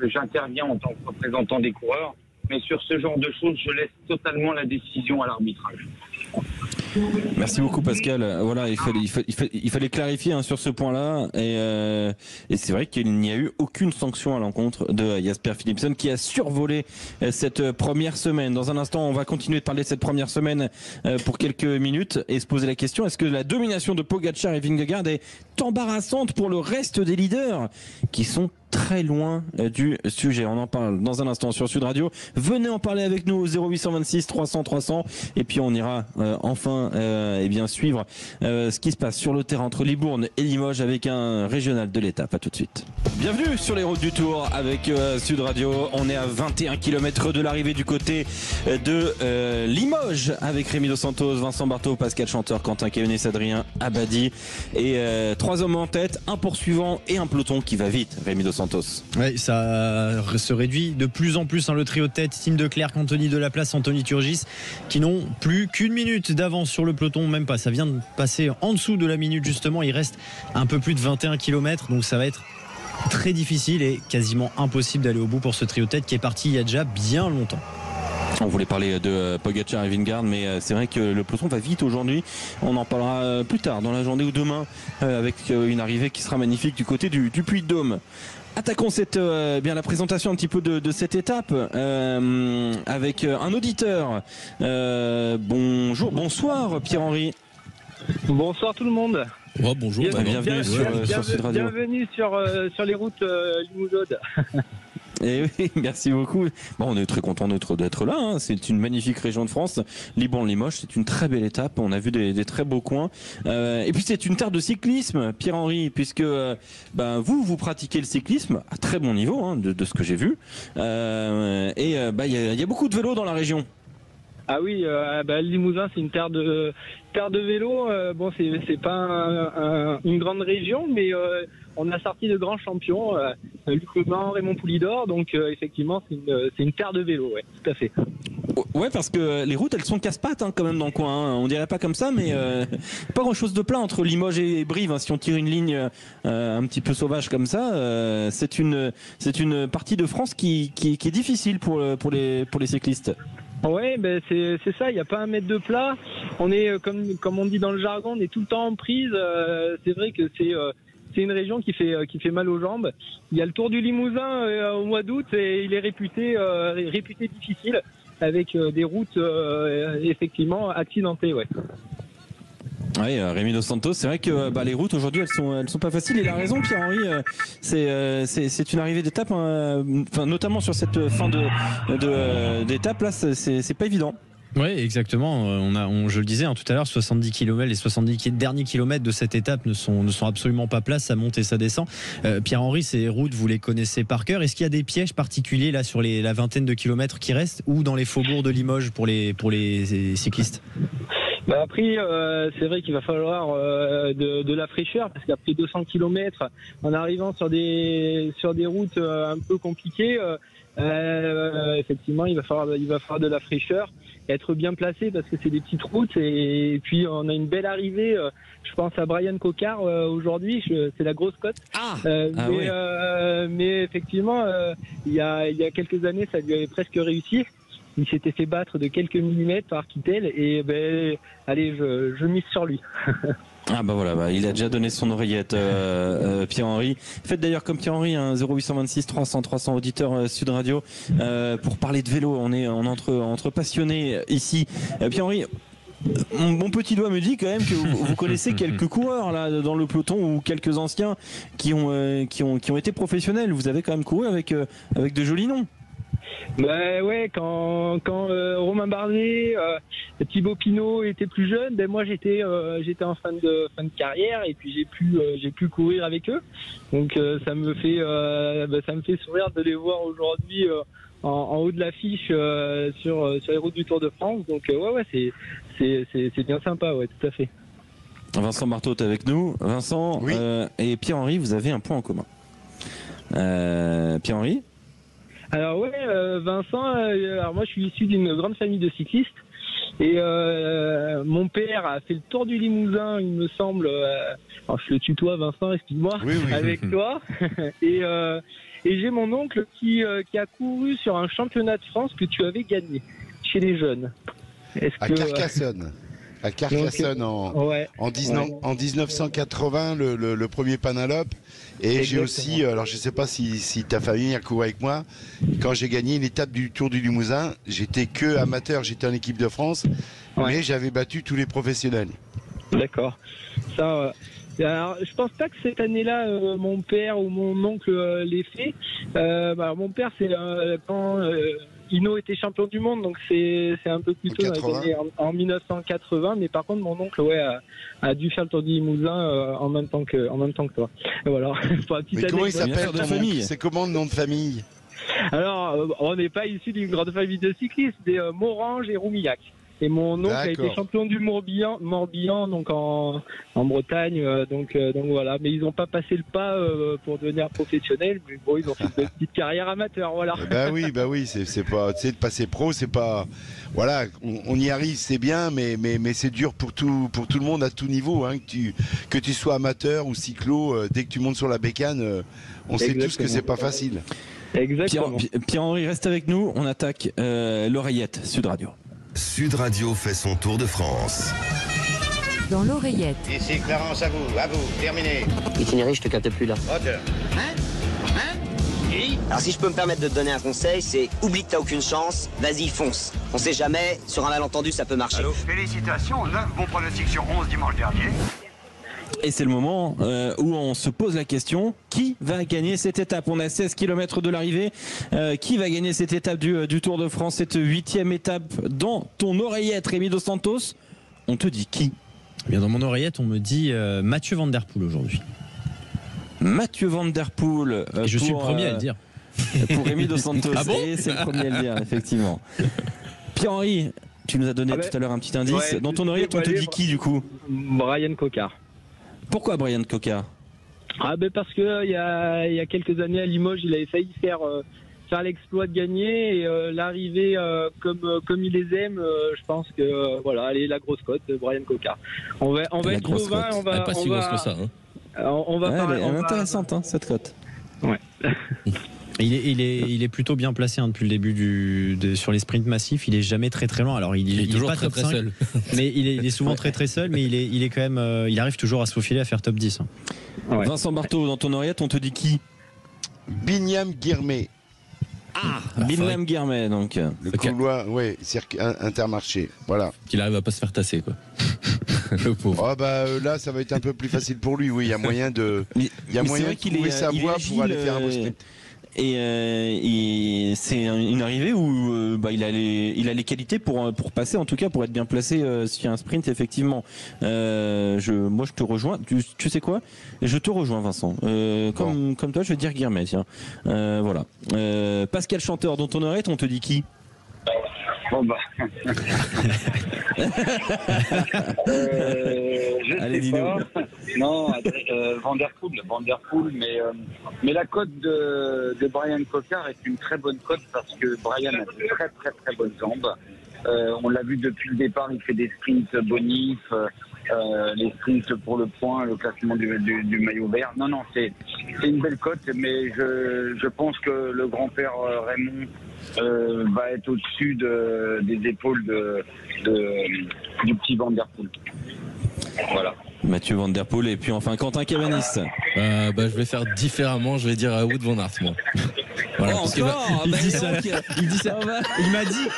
Speaker 6: j'interviens en tant que représentant des coureurs. Mais sur ce genre de choses, je laisse totalement la décision à l'arbitrage.
Speaker 2: Merci beaucoup Pascal. Voilà, il fallait clarifier sur ce point-là et c'est vrai qu'il n'y a eu aucune sanction à l'encontre de Jasper Philipsen qui a survolé cette première semaine. Dans un instant, on va continuer de parler de cette première semaine pour quelques minutes et se poser la question, est-ce que la domination de Pogačar et Vingegaard est embarrassante pour le reste des leaders qui sont très loin du sujet? On en parle dans un instant sur Sud Radio. Venez en parler avec nous au 0826 300 300 et puis on ira enfin suivre ce qui se passe sur le terrain entre Libourne et Limoges avec un régional de l'étape. À tout de suite. Bienvenue sur les routes du Tour avec Sud Radio. On est à 21 km de l'arrivée du côté de Limoges avec Rémi Dos Santos, Vincent Barthaud, Pascal Chanteur, Quentin Cayonis, Adrien Abadi et 3 hommes en tête, un poursuivant et un peloton qui va vite. Rémi Dos Santos.
Speaker 4: Oui, ça se réduit de plus en plus le trio de tête, Tim Declercq, Anthony Delaplace, Anthony Turgis, qui n'ont plus qu'une minute d'avance sur le peloton, même pas, ça vient de passer en dessous de la minute justement, il reste un peu plus de 21 km, donc ça va être très difficile et quasiment impossible d'aller au bout pour ce trio de tête qui est parti il y a déjà bien longtemps.
Speaker 2: On voulait parler de Pogačar et Vingegaard, mais c'est vrai que le peloton va vite aujourd'hui. On en parlera plus tard dans la journée ou demain avec une arrivée qui sera magnifique du côté du Puy-de-Dôme. Attaquons la présentation un petit peu de cette étape avec un auditeur. Bonsoir Pierre-Henri.
Speaker 9: Bonsoir tout le monde.
Speaker 3: Oh, bonjour.
Speaker 2: Bienvenue sur Sud Radio.
Speaker 9: Bienvenue sur les routes Limousin.
Speaker 2: Et oui, merci beaucoup. Bon, on est très content d'être là. C'est une magnifique région de France. Libourne-Limoges, c'est une très belle étape. On a vu des très beaux coins. Et puis c'est une terre de cyclisme, Pierre-Henri, puisque vous pratiquez le cyclisme à très bon niveau, de ce que j'ai vu. Il y a beaucoup de vélos dans la région.
Speaker 9: Ah oui, le Limousin, c'est une terre de vélo. C'est pas une grande région, mais on a sorti de grands champions, Luc Leblanc, Raymond Poulidor, donc effectivement c'est une terre de vélo, ouais, tout à fait.
Speaker 2: Ouais, parce que les routes elles sont casse-pattes quand même dans le coin. On dirait pas comme ça, mais pas grand-chose de plat entre Limoges et Brive. Si on tire une ligne un petit peu sauvage comme ça, c'est une partie de France qui est difficile pour les cyclistes.
Speaker 9: Ouais, c'est ça, il n'y a pas un mètre de plat. On est, comme on dit dans le jargon, on est tout le temps en prise. C'est vrai que c'est une région qui fait mal aux jambes. Il y a le Tour du Limousin au mois d'août et il est réputé difficile avec des routes effectivement accidentées, ouais.
Speaker 2: Oui, Rémi Dos Santos, c'est vrai que les routes aujourd'hui elles sont pas faciles. Il a raison, Pierre-Henri. C'est une arrivée d'étape, notamment sur cette fin d'étape là, c'est pas évident.
Speaker 4: Oui, exactement. Je le disais tout à l'heure, 70 km, les 70 derniers kilomètres de cette étape ne sont absolument pas plates, ça monte et ça descend. Pierre-Henri, ces routes, vous les connaissez par cœur. Est-ce qu'il y a des pièges particuliers là sur la vingtaine de kilomètres qui restent ou dans les faubourgs de Limoges pour les cyclistes?
Speaker 9: Après, c'est vrai qu'il va falloir de la fraîcheur parce qu'après 200 km, en arrivant sur des routes un peu compliquées, Effectivement, il va falloir de la fraîcheur, être bien placé parce que c'est des petites routes et puis on a une belle arrivée. Je pense à Brian Cocard aujourd'hui, c'est la grosse cote. Mais effectivement, il y a quelques années, ça lui avait presque réussi. Il s'était fait battre de quelques millimètres par Kittel et allez, je mise sur lui.
Speaker 2: Ah bah voilà, il a déjà donné son oreillette, Pierre-Henri. Faites d'ailleurs comme Pierre-Henri, 0826 300 auditeurs Sud Radio, pour parler de vélo. On est entre passionnés ici. Pierre-Henri, mon petit doigt me dit quand même que vous connaissez quelques coureurs là dans le peloton ou quelques anciens qui ont été professionnels. Vous avez quand même couru avec de jolis noms.
Speaker 9: Bah ouais, quand Romain Bardet, Thibaut Pinot étaient plus jeunes, moi j'étais en fin de carrière et puis j'ai pu courir avec eux. Donc ça me fait sourire de les voir aujourd'hui en haut de l'affiche sur les routes du Tour de France. Donc c'est bien sympa, ouais, tout à fait.
Speaker 2: Vincent Marteau est avec nous. Vincent,
Speaker 5: oui.
Speaker 2: Et Pierre-Henri, vous avez un point en commun. Pierre-Henri?
Speaker 9: Alors ouais, Vincent, alors moi je suis issu d'une grande famille de cyclistes et mon père a fait le tour du Limousin, il me semble. Alors je le tutoie, Vincent, excuse-moi, oui. Avec toi. Et j'ai mon oncle qui a couru sur un championnat de France que tu avais gagné chez les jeunes.
Speaker 5: À Carcassonne. À Carcassonne en 1980, le premier Panalope. Et exactement. J'ai aussi, alors je ne sais pas si ta famille a couru avec moi, quand j'ai gagné une étape du Tour du Limousin, j'étais que amateur, j'étais en équipe de France, mais j'avais battu tous les professionnels.
Speaker 9: D'accord. Ça, alors, je pense pas que cette année-là, mon père ou mon oncle l'ait fait. Alors, mon père, c'est quand Hinault était champion du monde, donc c'est un peu plus tôt en 1980. Mais par contre, mon oncle, a dû faire le Tour du Limousin en même temps que toi. Et voilà.
Speaker 5: Mais comment il s'appelle ton oncle ? C'est comment le nom de famille ?
Speaker 9: Alors, on n'est pas issu d'une grande famille de cyclistes, des Morange et Roumillac. Et mon oncle a été champion du Morbihan donc en Bretagne, donc voilà. Mais ils n'ont pas passé le pas pour devenir professionnels. Mais bon, ils ont fait une petite carrière amateur, voilà.
Speaker 5: Bah oui, c'est pas, tu sais, de passer pro, c'est pas, voilà, on y arrive, c'est bien, mais c'est dur pour tout le monde à tout niveau, hein, que tu sois amateur ou cyclo, dès que tu montes sur la bécane, on sait tous que c'est pas facile.
Speaker 9: Exactement.
Speaker 2: Pierre-Henri, reste avec nous. On attaque l'oreillette Sud Radio.
Speaker 1: Sud Radio fait son tour de France.
Speaker 10: Dans l'oreillette.
Speaker 11: Ici Clarence, à vous, terminé.
Speaker 12: Itinéraire, je te capte plus là.
Speaker 11: Roger.
Speaker 12: Alors si je peux me permettre de te donner un conseil, c'est oublie que t'as aucune chance, vas-y fonce. On sait jamais, sur un malentendu ça peut marcher.
Speaker 11: Allô. Félicitations, 9 bons pronostics sur 11 dimanche dernier.
Speaker 2: Et c'est le moment où on se pose la question, qui va gagner cette étape? On a 16 km de l'arrivée. Qui va gagner cette étape du Tour de France, cette 8e étape dans ton oreillette, Rémi Dos Santos? On te dit qui?
Speaker 4: Bien, dans mon oreillette, on me dit Mathieu Van Der Poel aujourd'hui.
Speaker 2: Mathieu Van Der Poel.
Speaker 4: Je suis le premier à le dire.
Speaker 2: Pour Rémi Dos Santos.
Speaker 4: Ah bon?
Speaker 2: Et c'est le premier à le dire, effectivement. Pierre-Henri, tu nous as donné tout à l'heure un petit indice.
Speaker 9: Ouais,
Speaker 2: dans ton oreillette, on te dit qui du coup?
Speaker 9: Brian Cocard.
Speaker 2: Pourquoi Brian Cocard?
Speaker 9: Parce que il y a quelques années à Limoges, il avait failli faire l'exploit de gagner et l'arrivée comme il les aime. Je pense que voilà, allez, la grosse cote, Brian Cocard. On va être chauvin, on va
Speaker 3: pas si grosse que ça.
Speaker 9: On va
Speaker 2: elle est intéressante, cette cote.
Speaker 9: Ouais.
Speaker 4: Il est plutôt bien placé depuis le début sur les sprints massifs. Il est jamais très très loin. Alors il est
Speaker 3: toujours
Speaker 4: pas
Speaker 3: très,
Speaker 4: top
Speaker 3: très
Speaker 4: 5,
Speaker 3: seul.
Speaker 4: mais il est souvent très très seul. Mais il est quand même, il arrive toujours à se faufiler, à faire top 10.
Speaker 9: Ouais.
Speaker 2: Vincent Barthaud, dans ton oreillette, on te dit qui?
Speaker 5: Binyam Guirmet.
Speaker 2: Binyam Guirmet, donc.
Speaker 5: Le couloir, Intermarché, voilà.
Speaker 3: Qu'il arrive à pas se faire tasser, quoi. Le pauvre.
Speaker 5: Là, ça va être un peu plus facile pour lui. Oui, il y a moyen de trouver sa voie pour aller faire un beau sprint.
Speaker 2: Et c'est une arrivée où il a les qualités pour passer, en tout cas pour être bien placé sur un sprint, effectivement. Moi je te rejoins. Tu sais quoi? Je te rejoins, Vincent. Comme toi, je vais dire Guirmet. Tiens. Voilà. Pascal Chanteur, dont on arrête, on te dit qui?
Speaker 6: Bon bah.
Speaker 2: Allez, dis-nous.
Speaker 6: Non, Van Der Poel, mais la cote de Brian Cocard est une très bonne cote parce que Brian a de très très très bonnes jambes. On l'a vu depuis le départ, il fait des sprints bonifs, les sprints pour le point, le classement du maillot vert. Non, c'est une belle cote, mais je pense que le grand-père Raymond va être au-dessus des épaules du petit Van Der Poel. Voilà.
Speaker 2: Mathieu Van Der Poel et puis enfin Quentin Cavanis.
Speaker 3: Je vais faire différemment, je vais dire Wout van Aert, moi. Voilà, parce
Speaker 4: il dit ça.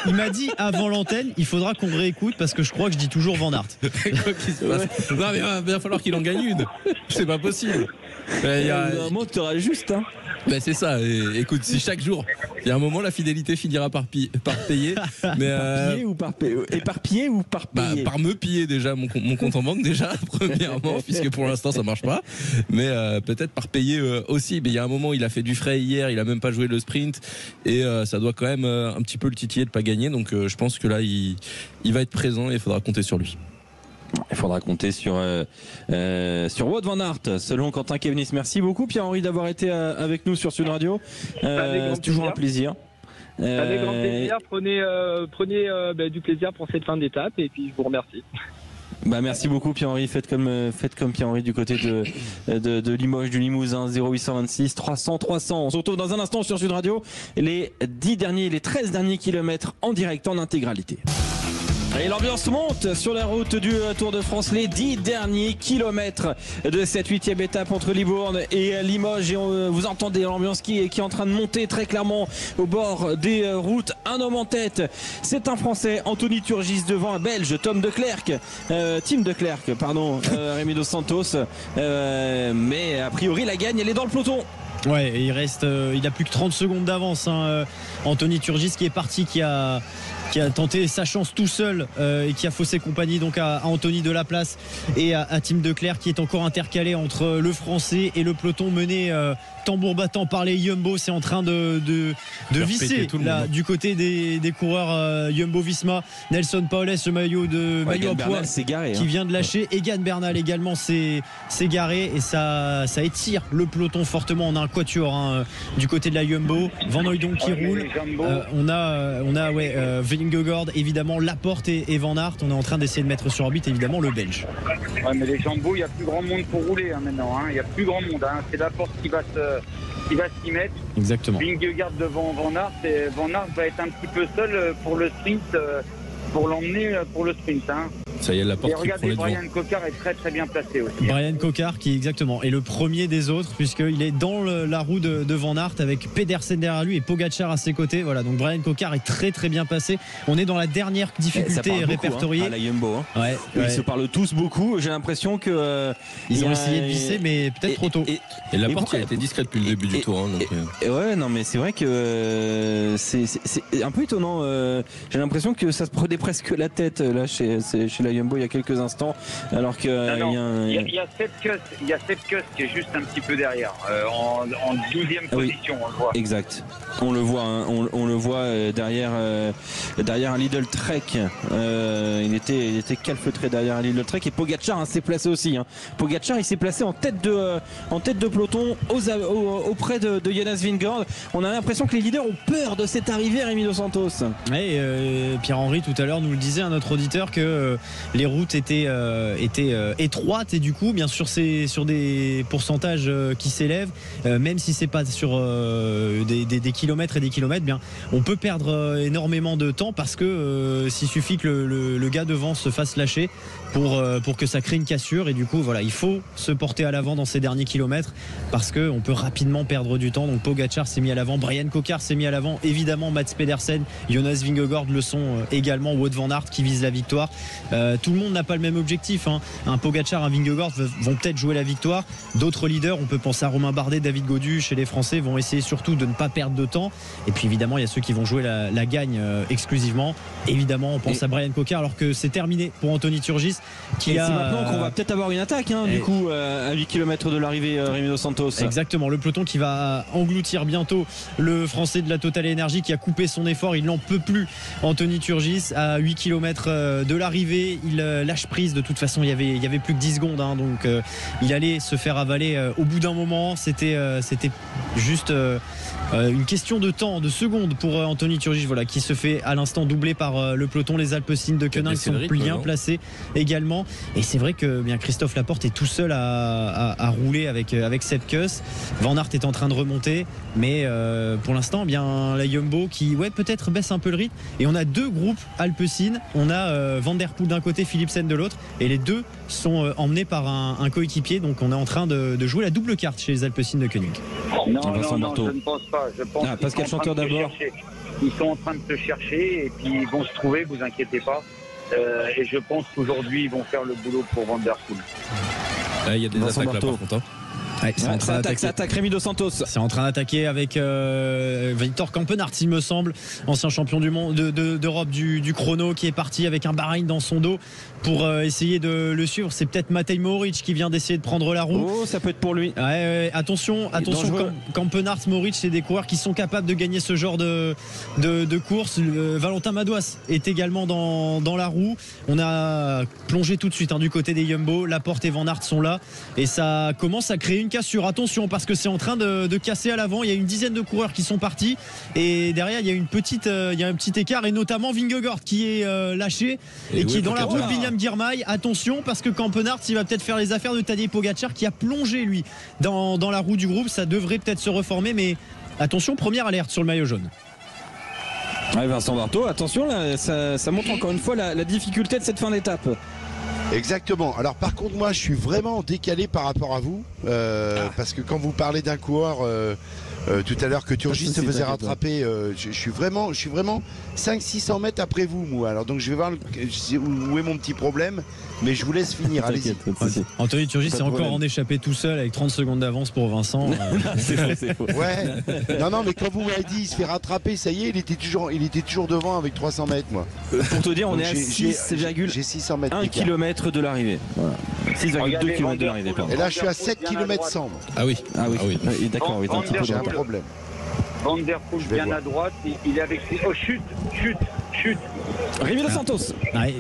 Speaker 4: Il m'a dit avant l'antenne, il faudra qu'on réécoute parce que je crois que je dis toujours Van Aert.
Speaker 3: Quoi qu'il se passe. Non, mais il va falloir qu'il en gagne une. C'est pas possible.
Speaker 2: Il y a un moment que tu auras juste. Hein.
Speaker 3: Ben c'est ça. Et, écoute, si chaque jour, il y a un moment, la fidélité finira par payer. Mais
Speaker 2: éparpillé ou par payer
Speaker 3: par me piller déjà mon compte en banque déjà premièrement, puisque pour l'instant ça marche pas. Mais peut-être par payer aussi. Mais il y a un moment, il a fait du frais hier, il a même pas joué le sprint et ça doit quand même un petit peu le titiller de pas gagner. Donc je pense que là, il va être présent et il faudra compter sur lui.
Speaker 2: Il faudra compter sur Wout van Aert, selon Quentin Cavanis. Merci beaucoup Pierre-Henri d'avoir été avec nous sur Sud Radio. C'est toujours un plaisir.
Speaker 9: Avec grand plaisir. Prenez du plaisir pour cette fin d'étape et puis je vous remercie.
Speaker 2: Merci beaucoup Pierre-Henri. Faites comme Pierre-Henri du côté de Limoges, du Limousin. 0826 300 300. On se retrouve dans un instant sur Sud Radio. Les 13 derniers kilomètres en direct, en intégralité. Et l'ambiance monte sur la route du Tour de France, les 10 derniers kilomètres de cette 8e étape entre Libourne et Limoges. Et vous entendez l'ambiance qui est en train de monter très clairement au bord des routes. Un homme en tête, c'est un Français, Anthony Turgis, devant un Belge, Tim de Klerk, Rémi Dos Santos. Mais a priori la gagne, elle est dans le peloton.
Speaker 4: Ouais, il a plus que 30 secondes d'avance. Anthony Turgis qui est parti, qui a tenté sa chance tout seul et qui a faussé compagnie donc à Anthony Delaplace et à Tim de Klerk qui est encore intercalé entre le Français et le peloton mené tambour battant par les Jumbo. C'est en train de visser là, du côté des coureurs Jumbo Visma. Nelson Paoles, le maillot à poids qui vient de lâcher. Egan Bernal également s'est garé et ça étire le peloton fortement. On a un quatuor du côté de la Jumbo. Van Hooydonk qui roule. On a Vingegaard, évidemment Laporte et Van Aert. On est en train d'essayer de mettre sur orbite évidemment le Belge.
Speaker 6: Ouais, mais les Jumbo, il n'y a plus grand monde pour rouler maintenant. Il n'y a plus grand monde. C'est Laporte qui va s'y mettre.
Speaker 4: Exactement.
Speaker 6: Vingegaard devant Van Aert et Van Aert va être un petit peu seul pour le sprint, pour l'emmener pour le sprint.
Speaker 3: Ça y est, Laporte.
Speaker 6: Et regardez, Brian Cocard est très très bien placé aussi.
Speaker 4: Brian Cocard qui exactement est le premier des autres puisqu'il est dans la roue de Van Aert avec Pedersen derrière lui et Pogacar à ses côtés. Voilà, donc Brian Cocard est très très bien passé. On est dans la dernière difficulté répertoriée.
Speaker 2: À la Jumbo.
Speaker 4: Ouais.
Speaker 2: Ils se parlent tous beaucoup. J'ai l'impression que
Speaker 4: ils ont essayé de visser, mais peut-être trop tôt.
Speaker 3: Et Laporte a été discret depuis le début du tour.
Speaker 2: Ouais, non, mais c'est vrai que c'est un peu étonnant. J'ai l'impression que ça se prenait presque la tête là chez la Jumbo il y a quelques instants, alors que
Speaker 6: il y a Sepp Kuss qui est juste un petit peu derrière, en 12e position, on le voit.
Speaker 2: Exact. On le voit, on le voit derrière un Lidl Trek. Il était calfeutré derrière un Lidl Trek et Pogacar s'est placé aussi. Pogacar il s'est placé en tête de peloton auprès de Jonas Vingegaard. On a l'impression que les leaders ont peur de cette arrivée, Rémi Dos Santos.
Speaker 4: Et Pierre-Henri tout à l'heure nous le disait à notre auditeur que les routes étaient étroites et du coup bien sûr c'est sur des pourcentages qui s'élèvent, même si c'est pas sur des kilomètres et des kilomètres, bien on peut perdre énormément de temps parce que s'il suffit que le gars devant se fasse lâcher pour que ça crée une cassure et du coup voilà, il faut se porter à l'avant dans ces derniers kilomètres parce qu'on peut rapidement perdre du temps. Donc Pogacar s'est mis à l'avant, Brian Cocard s'est mis à l'avant, évidemment Mats Pedersen, Jonas Vingegaard le sont également, Wout van Aert qui vise la victoire. Tout le monde n'a pas le même objectif. Un Pogacar, un Vingegaard vont peut-être jouer la victoire. D'autres leaders, on peut penser à Romain Bardet, David Gaudu, chez les Français, vont essayer surtout de ne pas perdre de temps. Et puis évidemment, il y a ceux qui vont jouer la gagne exclusivement. Évidemment, on pense à Brian Cocard alors que c'est terminé pour Anthony Turgis.
Speaker 2: C'est maintenant qu'on va peut-être avoir une attaque, du coup, à 8 km de l'arrivée, Rémi Dos Santos.
Speaker 4: Exactement, le peloton qui va engloutir bientôt le Français de la Total Energy qui a coupé son effort, il n'en peut plus. Anthony Turgis à 8 km de l'arrivée, il lâche prise. De toute façon, il y avait plus que 10 secondes, donc il allait se faire avaler au bout d'un moment. C'était juste une question de temps, de secondes pour Anthony Turgis, voilà, qui se fait à l'instant doubler par le peloton. Les Alpecin de Koenig sont bien placés également. Et c'est vrai que bien Christophe Laporte est tout seul à rouler avec Sepp Kuss. Van Aert est en train de remonter, mais pour l'instant, bien la Jumbo qui peut-être baisse un peu le rythme. Et on a deux groupes Alpecin. On a Van der Poel d'un côté, Philipsen de l'autre, et les deux sont emmenés par un coéquipier. Donc on est en train de jouer la double carte chez les Alpecin de Koenig.
Speaker 6: Non, je ne pense pas. Je pense
Speaker 2: Pascal Chanteur d'abord.
Speaker 6: Ils sont en train de se chercher et puis ils vont se trouver, vous inquiétez pas. Et je pense qu'aujourd'hui ils vont faire le boulot pour Van der Poel.
Speaker 3: Il y a des attaques là par contre.
Speaker 2: Ça attaque Rémi Dos Santos.
Speaker 4: C'est en train d'attaquer avec Victor Kampenarts, il me semble, ancien champion du monde d'Europe du chrono, qui est parti avec un Bahreïn dans son dos pour essayer de le suivre. C'est peut-être Matej Mohoric qui vient d'essayer de prendre la roue.
Speaker 2: Oh, ça peut être pour lui.
Speaker 4: Attention, Kampenarts, Mohoric, c'est des coureurs qui sont capables de gagner ce genre de course. Valentin Madouas est également dans la roue. On a plongé tout de suite du côté des Jumbo. Laporte et Van Aert sont là et ça commence à créer une cassure. Attention, parce que c'est en train de casser à l'avant. Il y a une dizaine de coureurs qui sont partis et derrière il y a un petit écart, et notamment Vingegaard qui est lâché et qui est dans la roue de William Girmay. Attention, parce que Kampenarts il va peut-être faire les affaires de Tadej Pogacar qui a plongé lui dans la roue du groupe. Ça devrait peut-être se reformer, mais attention, première alerte sur le maillot jaune.
Speaker 2: Vincent Barthaud, attention là, ça montre encore une fois la difficulté de cette fin d'étape.
Speaker 5: Exactement. Alors par contre, moi je suis vraiment décalé par rapport à vous, parce que quand vous parlez d'un coureur tout à l'heure que Turgis se faisait rattraper, je suis vraiment 500-600 mètres après vous, moi. Alors donc je vais voir où est mon petit problème, mais je vous laisse finir. Allez-y.
Speaker 4: Anthony Turgis est encore en échappé tout seul avec 30 secondes d'avance pour Vincent.
Speaker 2: C'est faux.
Speaker 5: Ouais. Non, mais quand vous m'avez dit il se fait rattraper, ça y est, il était toujours devant avec 300 mètres, moi.
Speaker 2: Pour te dire, on est à 6,1 km de l'arrivée. Voilà. 6,2 km de l'arrivée.
Speaker 5: Et là, je suis à 7 km 100.
Speaker 2: Ah oui. D'accord, oui,
Speaker 5: j'ai un problème.
Speaker 6: Van der Poel bien à droite, il est avec ses... Oh, chute.
Speaker 2: Rémi Dos Santos.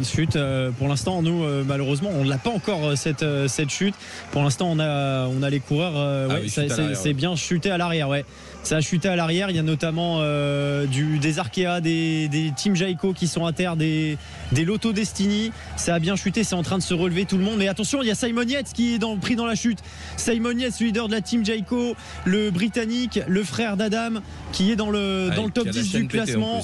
Speaker 4: Chute, pour l'instant, nous, malheureusement, on n'a pas encore cette chute. Pour l'instant, on a les coureurs. C'est bien chuté à l'arrière. Ouais. Ça a chuté à l'arrière. Il y a notamment des Arkea, des Team Jayco qui sont à terre, des Lotto Destiny. Ça a bien chuté. C'est en train de se relever tout le monde. Mais attention, il y a Simon Yates qui est pris dans la chute. Simon Yates, leader de la Team Jayco, le Britannique, le frère d'Adam, qui est dans le top 10 du classement.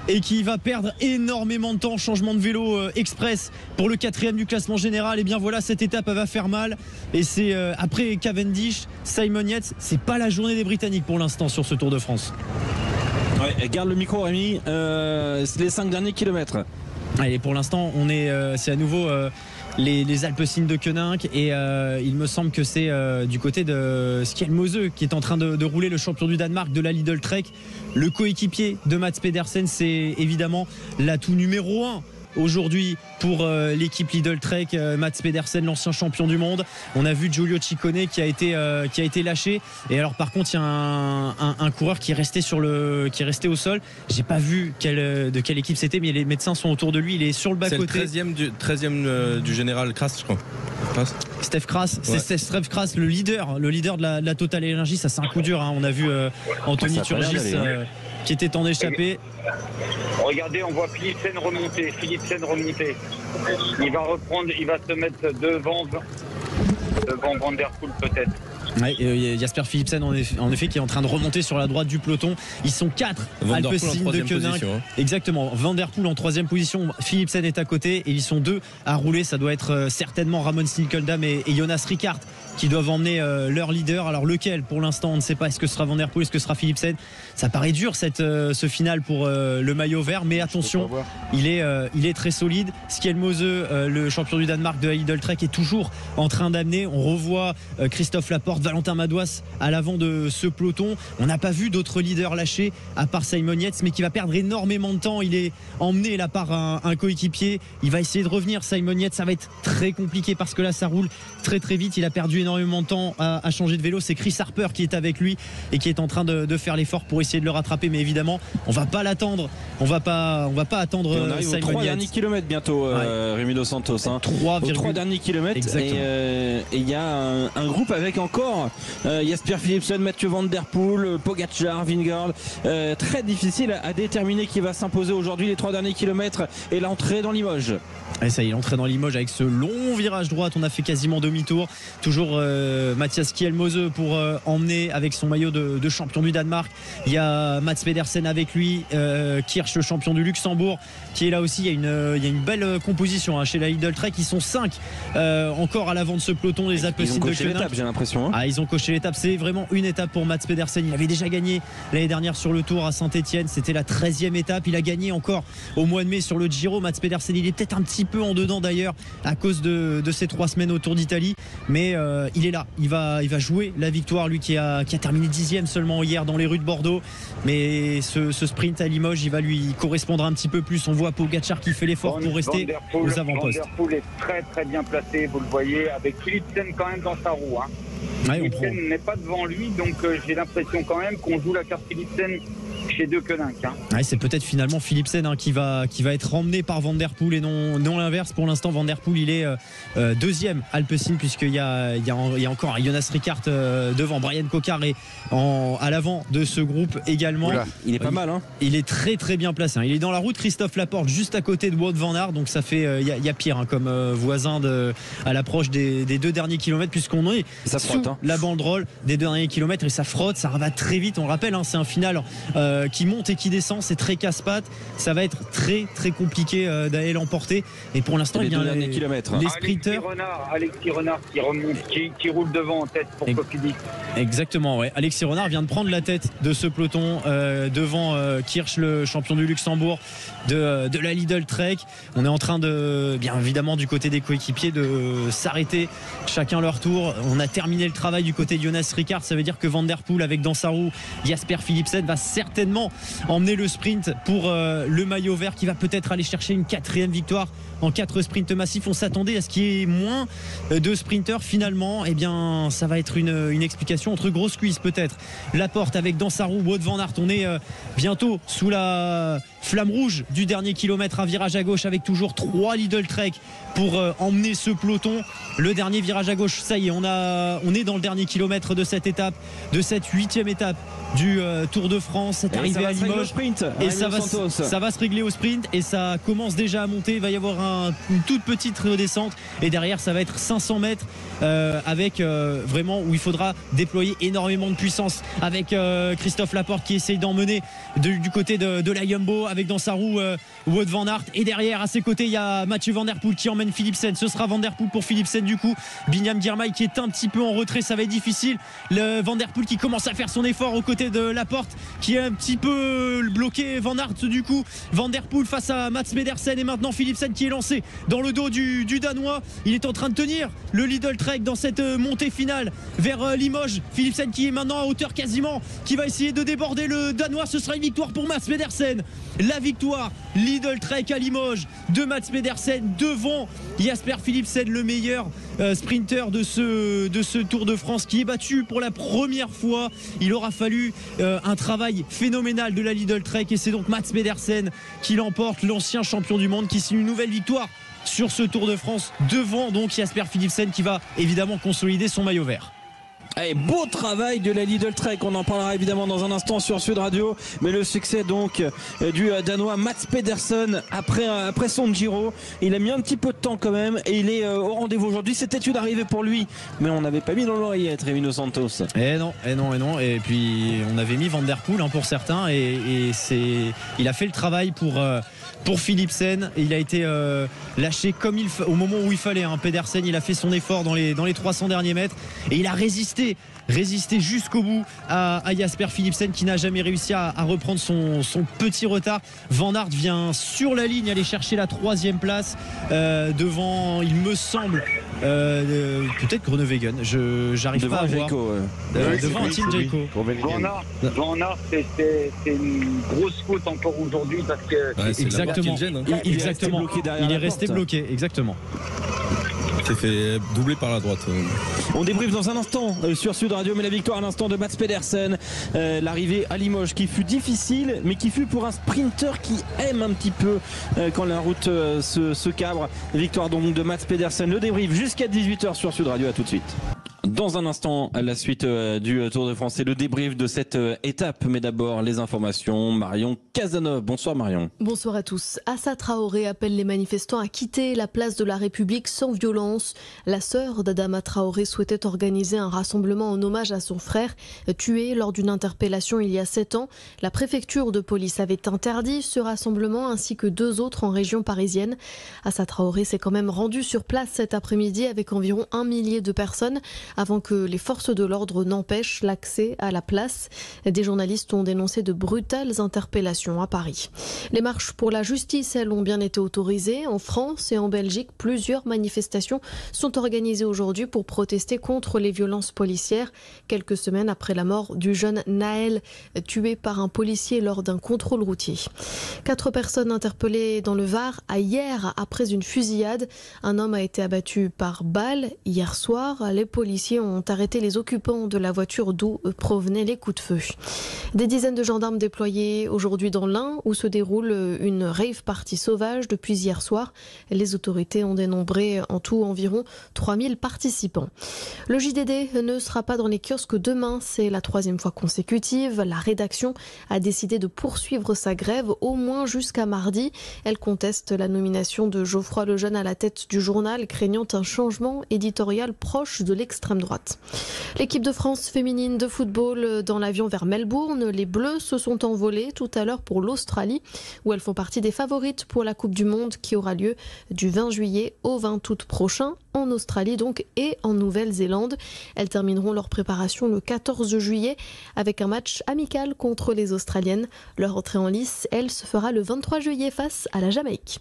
Speaker 4: Et qui va perdre énormément de temps. Changement de vélo express pour le 4e du classement général. Et bien voilà, cette étape elle va faire mal. Et c'est après Cavendish, Simon Yates. C'est pas la journée des Britanniques pour l'instant sur ce Tour de France.
Speaker 2: Garde le micro, Rémi. C'est les 5 derniers kilomètres.
Speaker 4: Allez, pour l'instant, c'est à nouveau les Alpecin de Koenig, et il me semble que c'est du côté de Skjelmose qui est en train de rouler, le champion du Danemark de la Lidl Trek. Le coéquipier de Mats Pedersen, c'est évidemment l'atout numéro 1 aujourd'hui pour l'équipe Lidl Trek. Mats Pedersen, l'ancien champion du monde. On a vu Giulio Ciccone qui a été lâché. Et alors par contre, il y a un coureur qui est resté au sol. J'ai pas vu de quelle équipe c'était, mais les médecins sont autour de lui. Il est sur le bas-côté.
Speaker 3: C'est le 13e du général Kras, je crois.
Speaker 4: Steph Kras, ouais. C'est Steph Kras, le leader de la Total Energy. Ça, c'est un coup dur, hein. On a vu Anthony Turgis qui était en échappée.
Speaker 6: Regardez, on voit Philipsen remonter. Il va reprendre, il va se mettre devant Van der Poel peut-être.
Speaker 4: Jasper Philipsen en effet qui est en train de remonter sur la droite du peloton. Ils sont 4 Alpecin de Koenig. Exactement. Van der Poel en 3e position. Philipsen est à côté et ils sont 2 à rouler. Ça doit être certainement Ramon Sinkeldam et Jonas Rickaert qui doivent emmener leur leader. Alors lequel pour l'instant on ne sait pas. Est-ce que ce sera Van Der Poel, est-ce que ce sera Philipsen? Ça paraît dur ce final pour le maillot vert, mais attention, il est très solide. Skelmose, le champion du Danemark de la Lidl Trek, est toujours en train d'amener. On revoit Christophe Laporte, Valentin Madouas à l'avant de ce peloton. On n'a pas vu d'autres leaders lâcher à part Simon Yates, mais qui va perdre énormément de temps. Il est emmené là par un coéquipier. Il va essayer de revenir, Simon Yates. Ça va être très compliqué parce que là ça roule très très vite. Il a perdu énormément de temps à changer de vélo. C'est Chris Harper qui est avec lui et qui est en train de faire l'effort pour essayer de le rattraper, mais évidemment on va pas l'attendre. On va pas attendre.
Speaker 2: On arrive aux 3 derniers kilomètres bientôt, Rémi Dos Santos, hein. 3 derniers kilomètres. Et il y a un groupe avec encore Jasper Philipsen, Mathieu Van Der Poel, Pogacar, Vingegaard. Très difficile à déterminer qui va s'imposer aujourd'hui les 3 derniers kilomètres et l'entrée dans Limoges.
Speaker 4: Et ça y est, l'entrée dans Limoges avec ce long virage droite. On a fait quasiment demi-tour. Toujours Mathias Skelmose pour emmener avec son maillot de champion du Danemark. Il y a Mats Pedersen avec lui, Kirch, le champion du Luxembourg, qui est là aussi. Il y a une belle composition chez la Lidl Trek. Ils sont 5 encore à l'avant de ce peloton. Les Alpecin de Koenig. Ils ont coché l'étape,
Speaker 2: j'ai l'impression.
Speaker 4: Ils ont coché l'étape. C'est vraiment une étape pour Mats Pedersen. Il avait déjà gagné l'année dernière sur le Tour à Saint-Etienne. C'était la 13e étape. Il a gagné encore au mois de mai sur le Giro. Mats Pedersen, il est peut-être un petit peu en dedans d'ailleurs à cause de ces 3 semaines au Tour d'Italie, mais il est là, il va jouer la victoire, lui qui a terminé 10e seulement hier dans les rues de Bordeaux. Mais ce sprint à Limoges, il va lui correspondre un petit peu plus. On voit Pogacar qui fait l'effort pour rester aux avant-postes.
Speaker 6: Van Der Poel est très très bien placé, vous le voyez, avec Philipsen quand même dans sa roue, hein. Philipsen n'est pas devant lui, donc j'ai l'impression quand même qu'on joue la carte Philipsen chez De Koenig, hein.
Speaker 4: C'est peut-être finalement Philipsen qui va être emmené par Van Der Poel et non l'inverse. Pour l'instant, Van Der Poel il est deuxième Alpecin, puisqu'il y a encore Jonas Rickard devant. Brian Cocard est à l'avant de ce groupe également.
Speaker 2: Oula, il est pas mal, hein.
Speaker 4: Il est très très bien placé, hein. Il est dans la route. Christophe Laporte juste à côté de Wout van Aert, donc ça fait il y a pire, hein, comme voisin à l'approche des 2 derniers kilomètres, puisqu'on est sous la banderole des 2 derniers kilomètres et ça frotte, ça va très vite. On rappelle, hein, c'est un final qui monte et qui descend, c'est très casse-pattes. Ça va être très très compliqué d'aller l'emporter. Et pour l'instant, il y a les sprinteurs.
Speaker 6: Alexis Renard qui remonte, qui roule devant en tête pour Cofidis.
Speaker 4: Exactement, ouais. Alexis Renard vient de prendre la tête de ce peloton devant Kirch, le champion du Luxembourg de la Lidl Trek. On est en train de, bien évidemment, du côté des coéquipiers, de s'arrêter chacun leur tour. On a terminé le travail du côté de Jonas Rickard. Ça veut dire que Van Der Poel, avec dans sa roue Jasper Philipsen, va certainement emmener le sprint pour le maillot vert, qui va peut-être aller chercher une 4e victoire en 4 sprints massifs. On s'attendait à ce qu'il y ait moins de sprinteurs. Finalement, eh bien, ça va être une explication entre grosses cuisses peut-être. Laporte avec dans sa roue Wout van Aert. On est bientôt sous la flamme rouge du dernier kilomètre, un virage à gauche avec toujours 3 Lidl Trek pour emmener ce peloton. Le dernier virage à gauche, ça y est, on est dans le dernier kilomètre de cette étape, de cette 8e étape du Tour de France. C'est arrivé à Limoges et ça va se régler au sprint et ça commence déjà à monter. Il va y avoir une toute petite redescente et derrière ça va être 500 mètres avec vraiment où il faudra déployer énormément de puissance, avec Christophe Laporte qui essaye d'emmener du côté de la Jumbo avec dans sa roue Wout van Aert, et derrière à ses côtés il y a Mathieu Van Der Poel qui emmène Philipsen. Ce sera Van Der Poel pour Philipsen du coup. Binyam Girmay qui est un petit peu en retrait, ça va être difficile. Le Van Der Poel qui commence à faire son effort aux côtés de Laporte qui est un petit peu bloqué. Van Aert du coup, Van Der Poel face à Mats Pedersen et maintenant Philipsen qui est lancé dans le dos du Danois. Il est en train de tenir le Lidl Trek dans cette montée finale vers Limoges. Philipsen qui est maintenant à hauteur quasiment, qui va essayer de déborder le Danois. Ce sera une victoire pour Mats Pedersen. La victoire Lidl Trek à Limoges de Mats Pedersen devant Jasper Philipsen, le meilleur sprinter de ce Tour de France, qui est battu pour la première fois. Il aura fallu un travail phénoménal de la Lidl Trek et c'est donc Mats Pedersen qui l'emporte, l'ancien champion du monde, qui signe une nouvelle victoire sur ce Tour de France devant donc Jasper Philipsen, qui va évidemment consolider son maillot vert.
Speaker 2: Allez, beau travail de la Lidl Trek, on en parlera évidemment dans un instant sur Sud Radio, mais le succès donc du Danois Mats Pedersen après son Giro, il a mis un petit peu de temps quand même et il est au rendez-vous aujourd'hui. C'était une arrivée pour lui, mais on n'avait pas mis dans l'oreillette Rémi Dos Santos.
Speaker 4: Et non, et puis on avait mis Van Der Poel pour certains et il a fait le travail pour Philipsen. Il a été lâché comme au moment où il fallait. Pedersen, il a fait son effort dans les 300 derniers mètres et il a résisté jusqu'au bout à Jasper Philipsen qui n'a jamais réussi à reprendre son petit retard. Van Aert vient sur la ligne aller chercher la 3e place devant, il me semble, peut-être Groenewegen. J'arrive pas à voir. Devant Tim Jaco.
Speaker 6: Van Aert, c'est une grosse faute encore aujourd'hui parce que
Speaker 4: exactement. Il est resté bloqué, exactement.
Speaker 3: s'est fait doubler par la droite.
Speaker 2: On débriefe dans un instant sur Sud Radio, mais la victoire à l'instant de Mats Pedersen, l'arrivée à Limoges qui fut difficile, mais qui fut pour un sprinter qui aime un petit peu quand la route se cabre. Victoire donc de Mats Pedersen. Le débrief jusqu'à 18h sur Sud Radio. À tout de suite. Dans un instant, la suite du Tour de France et le débrief de cette étape. Mais d'abord, les informations. Marion Cazeneuve. Bonsoir Marion.
Speaker 13: Bonsoir à tous. Assa Traoré appelle les manifestants à quitter la place de la République sans violence. La sœur d'Adama Traoré souhaitait organiser un rassemblement en hommage à son frère, tué lors d'une interpellation il y a 7 ans. La préfecture de police avait interdit ce rassemblement ainsi que 2 autres en région parisienne. Assa Traoré s'est quand même rendu sur place cet après-midi avec environ 1 millier de personnes, avant que les forces de l'ordre n'empêchent l'accès à la place. Des journalistes ont dénoncé de brutales interpellations à Paris. Les marches pour la justice, elles, ont bien été autorisées. En France et en Belgique, plusieurs manifestations sont organisées aujourd'hui pour protester contre les violences policières, quelques semaines après la mort du jeune Naël, tué par un policier lors d'un contrôle routier. 4 personnes interpellées dans le Var hier après une fusillade. Un homme a été abattu par balle hier soir. Les policiers ont arrêté les occupants de la voiture d'où provenaient les coups de feu. Des dizaines de gendarmes déployés aujourd'hui dans l'Ain où se déroule une rave party sauvage depuis hier soir. Les autorités ont dénombré en tout environ 3000 participants. Le JDD ne sera pas dans les kiosques demain, c'est la 3e fois consécutive. La rédaction a décidé de poursuivre sa grève au moins jusqu'à mardi. Elle conteste la nomination de Geoffroy Lejeune à la tête du journal, craignant un changement éditorial proche de l'extrême droite. L'équipe de France féminine de football dans l'avion vers Melbourne. Les Bleus se sont envolés tout à l'heure pour l'Australie, où elles font partie des favorites pour la Coupe du Monde qui aura lieu du 20 juillet au 20 août prochain, en Australie donc et en Nouvelle-Zélande. Elles termineront leur préparation le 14 juillet avec un match amical contre les Australiennes. Leur entrée en lice, elle, se fera le 23 juillet face à la Jamaïque.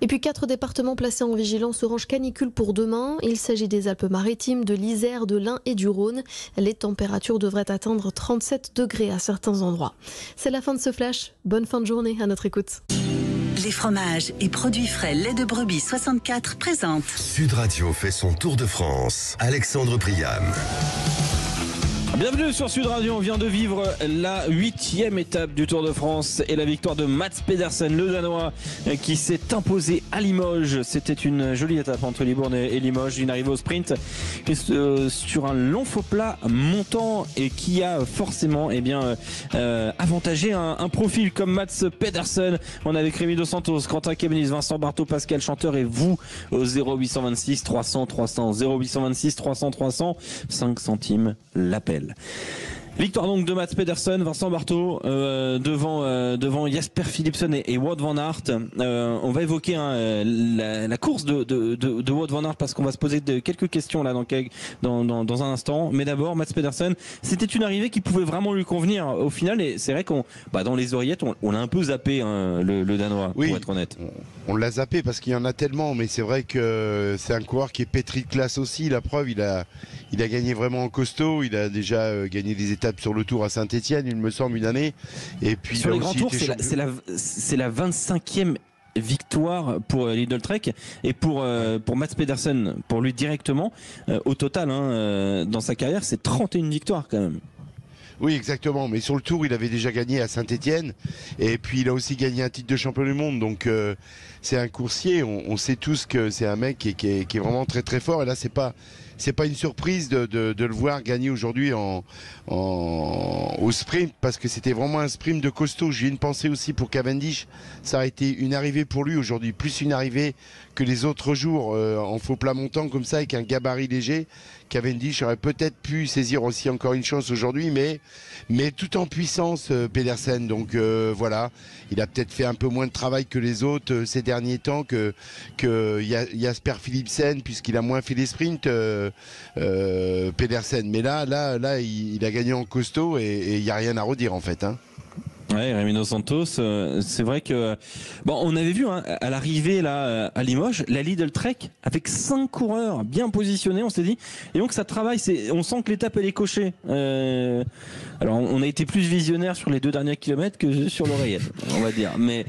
Speaker 13: Et puis 4 départements placés en vigilance orange canicule pour demain. Il s'agit des Alpes-Maritimes, de l'Isère, de l'Ain et du Rhône. Les températures devraient atteindre 37 degrés à certains endroits. C'est la fin de ce flash. Bonne fin de journée à notre écoute.
Speaker 14: Les fromages et produits frais lait de brebis 64 présentent
Speaker 1: Sud Radio fait son tour de France. Alexandre Priam.
Speaker 2: Bienvenue sur Sud Radio, on vient de vivre la 8e étape du Tour de France et la victoire de Mats Pedersen, le Danois, qui s'est imposé à Limoges. C'était une jolie étape entre Libourne et Limoges, une arrivée au sprint sur un long faux plat montant et qui a forcément avantagé un profil comme Mats Pedersen. On avait Rémi Dos Santos, Quentin Kemnis, Vincent Barthaud, Pascal Chanteur et vous au 0826 300 300 0826 300 300, 5 centimes l'appel. Victoire donc de Mats Pedersen, Vincent Barthaud devant Jasper Philipsen et Wout van Aert. On va évoquer la course de Wout van Aert parce qu'on va se poser quelques questions là dans un instant. Mais d'abord, Mats Pedersen, c'était une arrivée qui pouvait vraiment lui convenir au final. Et c'est vrai qu'on, dans les oreillettes, on l'a un peu zappé le Danois, pour être honnête.
Speaker 5: On l'a zappé parce qu'il y en a tellement, mais c'est vrai que c'est un coureur qui est pétri de classe aussi. La preuve, il a gagné vraiment en costaud. Il a déjà gagné des étapes sur le Tour à Saint-Etienne, il me semble, une année. Et puis
Speaker 2: sur les grands tours, c'est la 25e victoire pour Lidl Trek et pour Mats Pedersen, pour lui directement. Au total, dans sa carrière, c'est 31 victoires quand même.
Speaker 5: Oui, exactement. Mais sur le Tour, il avait déjà gagné à Saint-Etienne. Et puis, il a aussi gagné un titre de champion du monde. Donc, c'est un coursier. On sait tous que c'est un mec qui est vraiment très, très fort. Et là, c'est pas c'est pas une surprise de le voir gagner aujourd'hui au sprint, parce que c'était vraiment un sprint de costaud. J'ai une pensée aussi pour Cavendish. Ça a été une arrivée pour lui aujourd'hui, plus une arrivée que les autres jours en faux plat montant comme ça, avec un gabarit léger. Cavendish aurait peut-être pu saisir aussi encore une chance aujourd'hui, mais tout en puissance, Pedersen. Donc voilà, il a peut-être fait un peu moins de travail que les autres ces derniers temps que Jasper Philipsen, puisqu'il a moins fait les sprints, Pedersen. Mais là, il a gagné en costaud et il n'y a rien à redire en fait. Hein.
Speaker 2: Ouais, Rémi Dos Santos, c'est vrai que bon, on avait vu à l'arrivée là à Limoges, la Lidl Trek avec 5 coureurs bien positionnés, on s'est dit, et donc ça travaille, on sent que l'étape elle est cochée. Alors on a été plus visionnaire sur les 2 derniers kilomètres que sur l'oreillette, on va dire, mais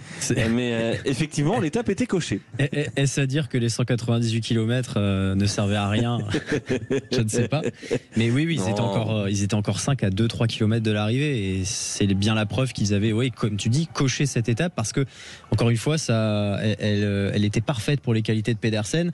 Speaker 2: effectivement l'étape était cochée.
Speaker 4: Est-ce à dire que les 198 km ne servaient à rien? Je ne sais pas, mais oui, ils étaient encore 5 à 2-3 km de l'arrivée, et c'est bien la preuve qu'ils avaient, oui, comme tu dis, coché cette étape, parce que encore une fois, elle était parfaite pour les qualités de Pedersen,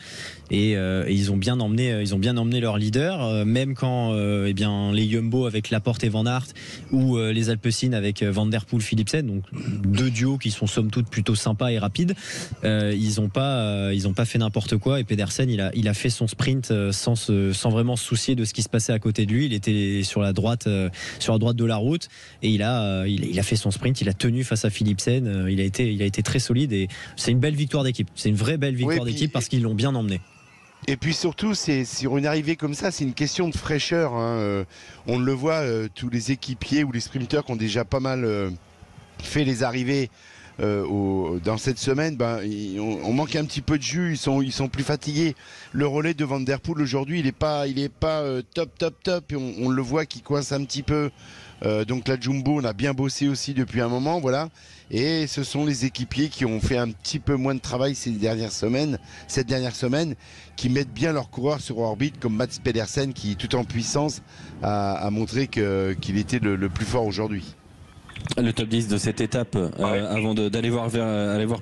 Speaker 4: et ils ont bien emmené leur leader, même quand les Jumbo avec Laporte et Van Aert, ou les Alpecin avec Van Der Poel, Philipsen, donc 2 duos qui sont somme toute plutôt sympas et rapides. Ils ont pas fait n'importe quoi, et Pedersen il a fait son sprint sans vraiment se soucier de ce qui se passait à côté de lui. Il était sur la droite de la route, et il a fait son sprint, il a tenu face à Philipsen, il a été très solide, et c'est une belle victoire d'équipe. C'est une vraie belle victoire d'équipe, parce qu'ils l'ont bien emmené.
Speaker 5: Et puis surtout, c'est sur une arrivée comme ça, c'est une question de fraîcheur. Hein. On le voit, tous les équipiers ou les sprinteurs qui ont déjà pas mal fait les arrivées dans cette semaine, on manque un petit peu de jus, ils sont plus fatigués. Le relais de Van Der Poel aujourd'hui, il est pas top, et on le voit qui coince un petit peu. Donc la Jumbo, on a bien bossé aussi depuis un moment, voilà. Et ce sont les équipiers qui ont fait un petit peu moins de travail cette dernière semaine, qui mettent bien leurs coureurs sur orbite, comme Mats Pedersen, qui tout en puissance a montré qu'il était le plus fort aujourd'hui.
Speaker 2: Le top 10 de cette étape, avant d'aller voir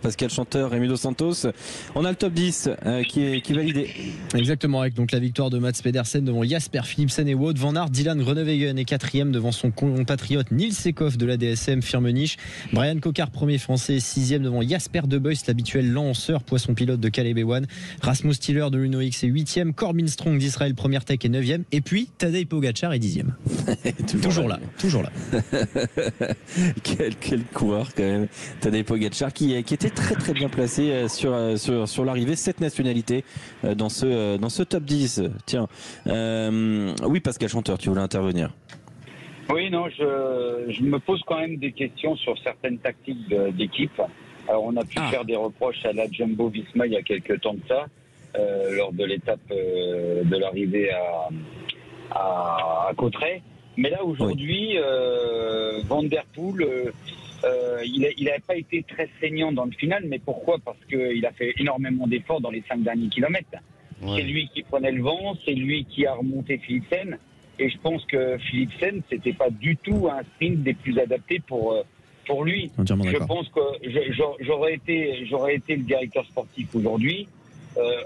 Speaker 2: Pascal Chanteur, Rémi Dos Santos. On a le top 10 qui est validé.
Speaker 4: Exactement, avec donc la victoire de Mats Pedersen devant Jasper Philipsen et Wout van Aert. Dylan Groenewegen est 4e devant son compatriote Nils Seehoff de la DSM Firmenich. Brian Cocard, premier français, 6e devant Jasper De Beust, l'habituel lanceur, poisson pilote de Caleb Ewan. Rasmus Tiller de l'Uno X est 8e. Corbin Strong d'Israël, première tech, est 9e. Et puis Tadej Pogacar est 10e. toujours là.
Speaker 2: Quel coureur quand même, Tadej Pogacar qui était très très bien placé sur l'arrivée, 7 nationalités dans ce top 10. Tiens, oui, Pascal Chanteur, tu voulais intervenir?
Speaker 6: Oui, non, je me pose quand même des questions sur certaines tactiques d'équipe. Alors, on a pu faire des reproches à la Jumbo-Visma il y a quelques temps de ça, lors de l'étape de l'arrivée à Cauterets. Mais là, aujourd'hui, Van Der Poel, il n'avait pas été très saignant dans le final. Mais pourquoi? Parce qu'il a fait énormément d'efforts dans les 5 derniers kilomètres. Ouais. C'est lui qui prenait le vent, c'est lui qui a remonté Philipsen. Et je pense que Philipsen, c'était pas du tout un sprint des plus adaptés pour lui. Je pense que j'aurais été le directeur sportif aujourd'hui.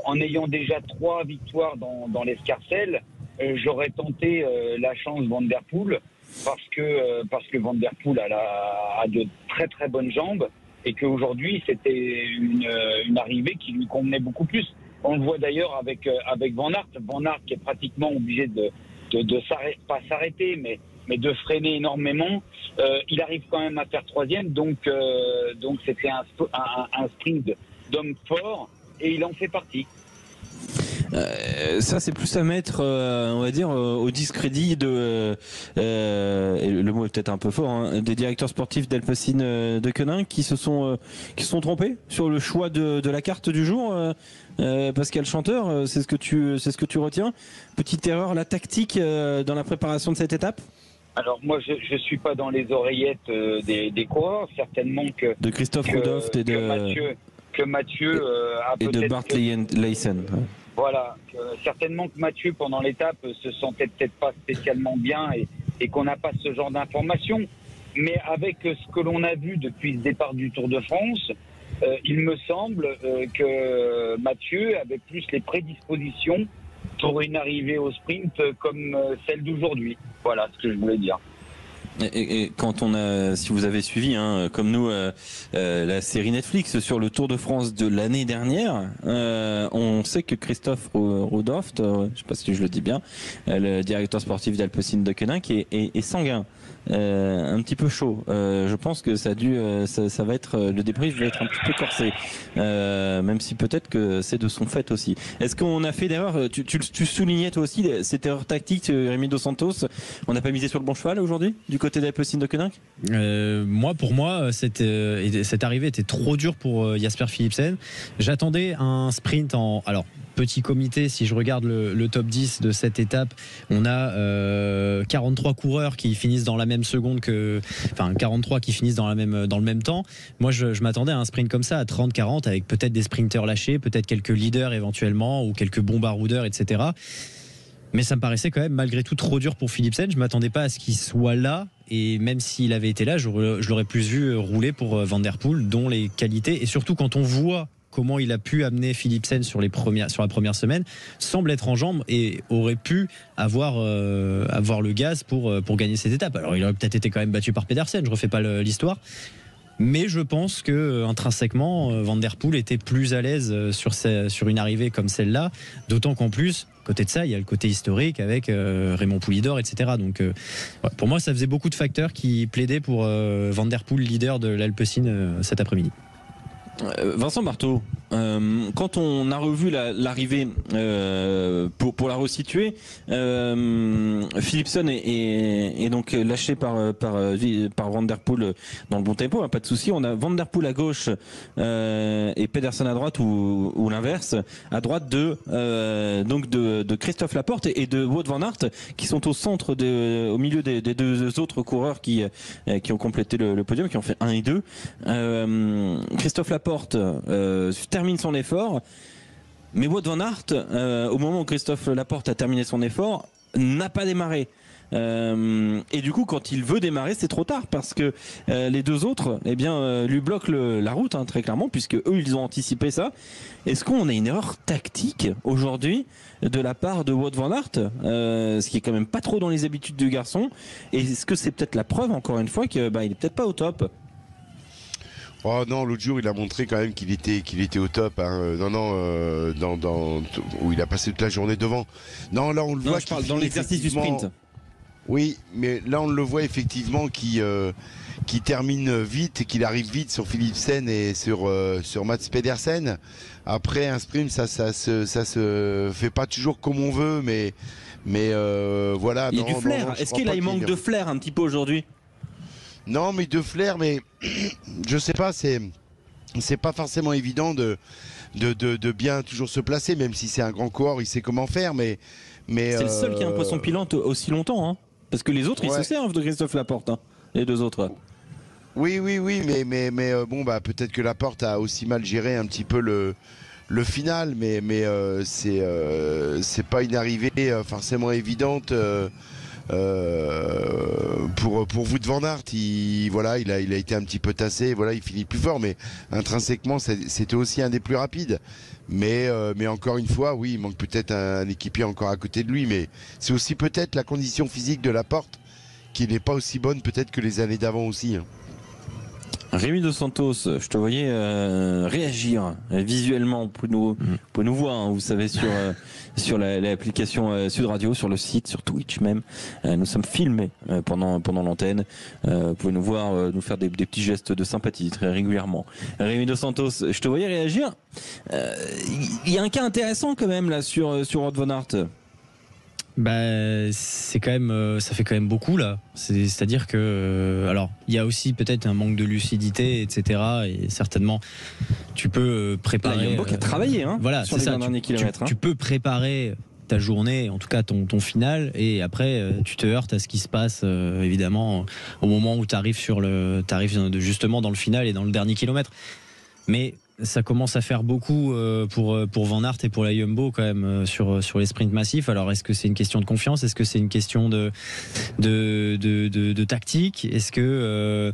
Speaker 6: En ayant déjà 3 victoires dans l'escarcelle, j'aurais tenté la chance Van Der Poel, parce que Van Der Poel a de très très bonnes jambes, et qu'aujourd'hui c'était une arrivée qui lui convenait beaucoup plus. On le voit d'ailleurs avec Van Aert qui est pratiquement obligé de pas s'arrêter, mais de freiner énormément. Il arrive quand même à faire 3e, donc c'était un sprint d'homme fort, et il en fait partie.
Speaker 2: Ça c'est plus à mettre, on va dire, au discrédit de, le mot est peut-être un peu fort, hein, des directeurs sportifs d'Alpecin de Koenig qui se sont trompés sur le choix de la carte du jour. Pascal Chanteur, c'est ce que tu retiens. Petite erreur, la tactique dans la préparation de cette étape.
Speaker 6: Alors moi je suis pas dans les oreillettes des coureurs, certainement que
Speaker 2: de Christophe Rudolph et
Speaker 6: que Mathieu a peut-être,
Speaker 2: et de Bart Leysen.
Speaker 6: Voilà, certainement que Mathieu pendant l'étape se sentait peut-être pas spécialement bien, et qu'on n'a pas ce genre d'informations. Mais avec ce que l'on a vu depuis le départ du Tour de France, il me semble que Mathieu avait plus les prédispositions pour une arrivée au sprint comme celle d'aujourd'hui. Voilà ce que je voulais dire.
Speaker 2: Et quand on a, si vous avez suivi, comme nous, la série Netflix sur le Tour de France de l'année dernière, on sait que Christophe Rudolph, je sais pas si je le dis bien, le directeur sportif d'Alpecin de Koenig, est sanguin. Un petit peu chaud. Je pense que ça va être le débrief va être un petit peu corsé, même si peut-être que c'est de son fait aussi. Est-ce qu'on a fait d'erreur? Tu soulignais toi aussi cette erreur tactique, Rémi Dos Santos. On n'a pas misé sur le bon cheval aujourd'hui du côté d'Alpecin de Koenig?
Speaker 4: Pour moi, cette arrivée était trop dure pour Jasper Philipsen. J'attendais un sprint alors petit comité. Si je regarde le top 10 de cette étape, on a 43 coureurs qui finissent dans la même seconde 43 qui finissent dans le même temps. Moi, je m'attendais à un sprint comme ça, à 30-40, avec peut-être des sprinteurs lâchés, peut-être quelques leaders éventuellement, ou quelques bons baroudeurs, etc. Mais ça me paraissait quand même malgré tout trop dur pour Philipsen. Je m'attendais pas à ce qu'il soit là, et même s'il avait été là, je l'aurais plus vu rouler pour Van Der Poel, dont les qualités, et surtout quand on voit comment il a pu amener Philipsen sur la première semaine, semble être en jambes et aurait pu avoir le gaz pour gagner cette étape. Alors il aurait peut-être été quand même battu par Pedersen, je refais pas l'histoire, mais je pense que intrinsèquement Van Der Poel était plus à l'aise sur une arrivée comme celle-là, d'autant qu'en plus, côté de ça, il y a le côté historique avec Raymond Poulidor, etc. Donc pour moi, ça faisait beaucoup de facteurs qui plaidaient pour Van Der Poel, leader de l'Alpecin cet après-midi.
Speaker 2: Vincent Barthaud, quand on a revu l'arrivée pour la resituer, Philipsen est donc lâché par Van Der Poel dans le bon tempo, pas de souci. On a Van Der Poel à gauche et Pedersen à droite ou l'inverse, à droite de Christophe Laporte et de Wout van Aert, qui sont au centre au milieu des deux autres coureurs qui ont complété le podium, qui ont fait 1 et 2. Christophe Laporte termine son effort, mais Wout van Aert, au moment où Christophe Laporte a terminé son effort, n'a pas démarré. Et du coup, quand il veut démarrer, c'est trop tard, parce que les deux autres lui bloquent la route, très clairement, puisque eux, ils ont anticipé ça. Est-ce qu'on a une erreur tactique aujourd'hui de la part de Wout van Aert, ce qui est quand même pas trop dans les habitudes du garçon? Et est-ce que c'est peut-être la preuve, encore une fois, qu'il est peut-être pas au top?
Speaker 5: Oh non, l'autre jour il a montré quand même qu'il était au top. Où il a passé toute la journée devant. Non, là on le voit.
Speaker 2: Je parle dans l'exercice du sprint.
Speaker 5: Oui, mais là on le voit effectivement qui termine vite et qu'il arrive vite sur Philipsen et sur Mats Pedersen. Après un sprint, ça se fait pas toujours comme on veut, mais voilà.
Speaker 2: Il y a du flair. Est-ce qu'il manque de flair un petit peu aujourd'hui?
Speaker 5: Non, mais de flair, mais je sais pas, c'est pas forcément évident de bien toujours se placer, même si c'est un grand coureur, il sait comment faire, mais
Speaker 2: c'est le seul qui a un poisson pilante aussi longtemps, parce que les autres, ils se servent de Christophe Laporte, les deux autres.
Speaker 5: Oui, mais peut-être que Laporte a aussi mal géré un petit peu le final, mais c'est pas une arrivée forcément évidente. Pour Wout van Aert, il a été un petit peu tassé, il finit plus fort, mais intrinsèquement c'était aussi un des plus rapides. Mais encore une fois, oui, il manque peut-être un équipier encore à côté de lui, mais c'est aussi peut-être la condition physique de Laporte qui n'est pas aussi bonne peut-être que les années d'avant aussi.
Speaker 2: Rémi Dos Santos, je te voyais réagir visuellement. Vous pouvez nous voir, vous savez, sur l'application Sud Radio, sur le site, sur Twitch même. Nous sommes filmés pendant l'antenne. Vous pouvez nous voir, nous faire des petits gestes de sympathie très régulièrement. Rémi Dos Santos, je te voyais réagir. Il y a un cas intéressant quand même là sur Wout van Aert.
Speaker 4: C'est quand même, ça fait quand même beaucoup là. C'est-à-dire que, alors, il y a aussi peut-être un manque de lucidité, etc. Et certainement, tu peux préparer.
Speaker 2: Il y a beaucoup à travailler,
Speaker 4: voilà,
Speaker 2: sur
Speaker 4: c'est
Speaker 2: les
Speaker 4: ça.
Speaker 2: derniers kilomètres.
Speaker 4: Tu peux préparer ta journée, en tout cas ton final, et après tu te heurtes à ce qui se passe évidemment au moment où tu arrives justement dans le final et dans le dernier kilomètre. Mais ça commence à faire beaucoup pour Van Aert et pour la Jumbo quand même sur les sprints massifs. Alors est-ce que c'est une question de confiance? Est-ce que c'est une question de tactique? Est-ce que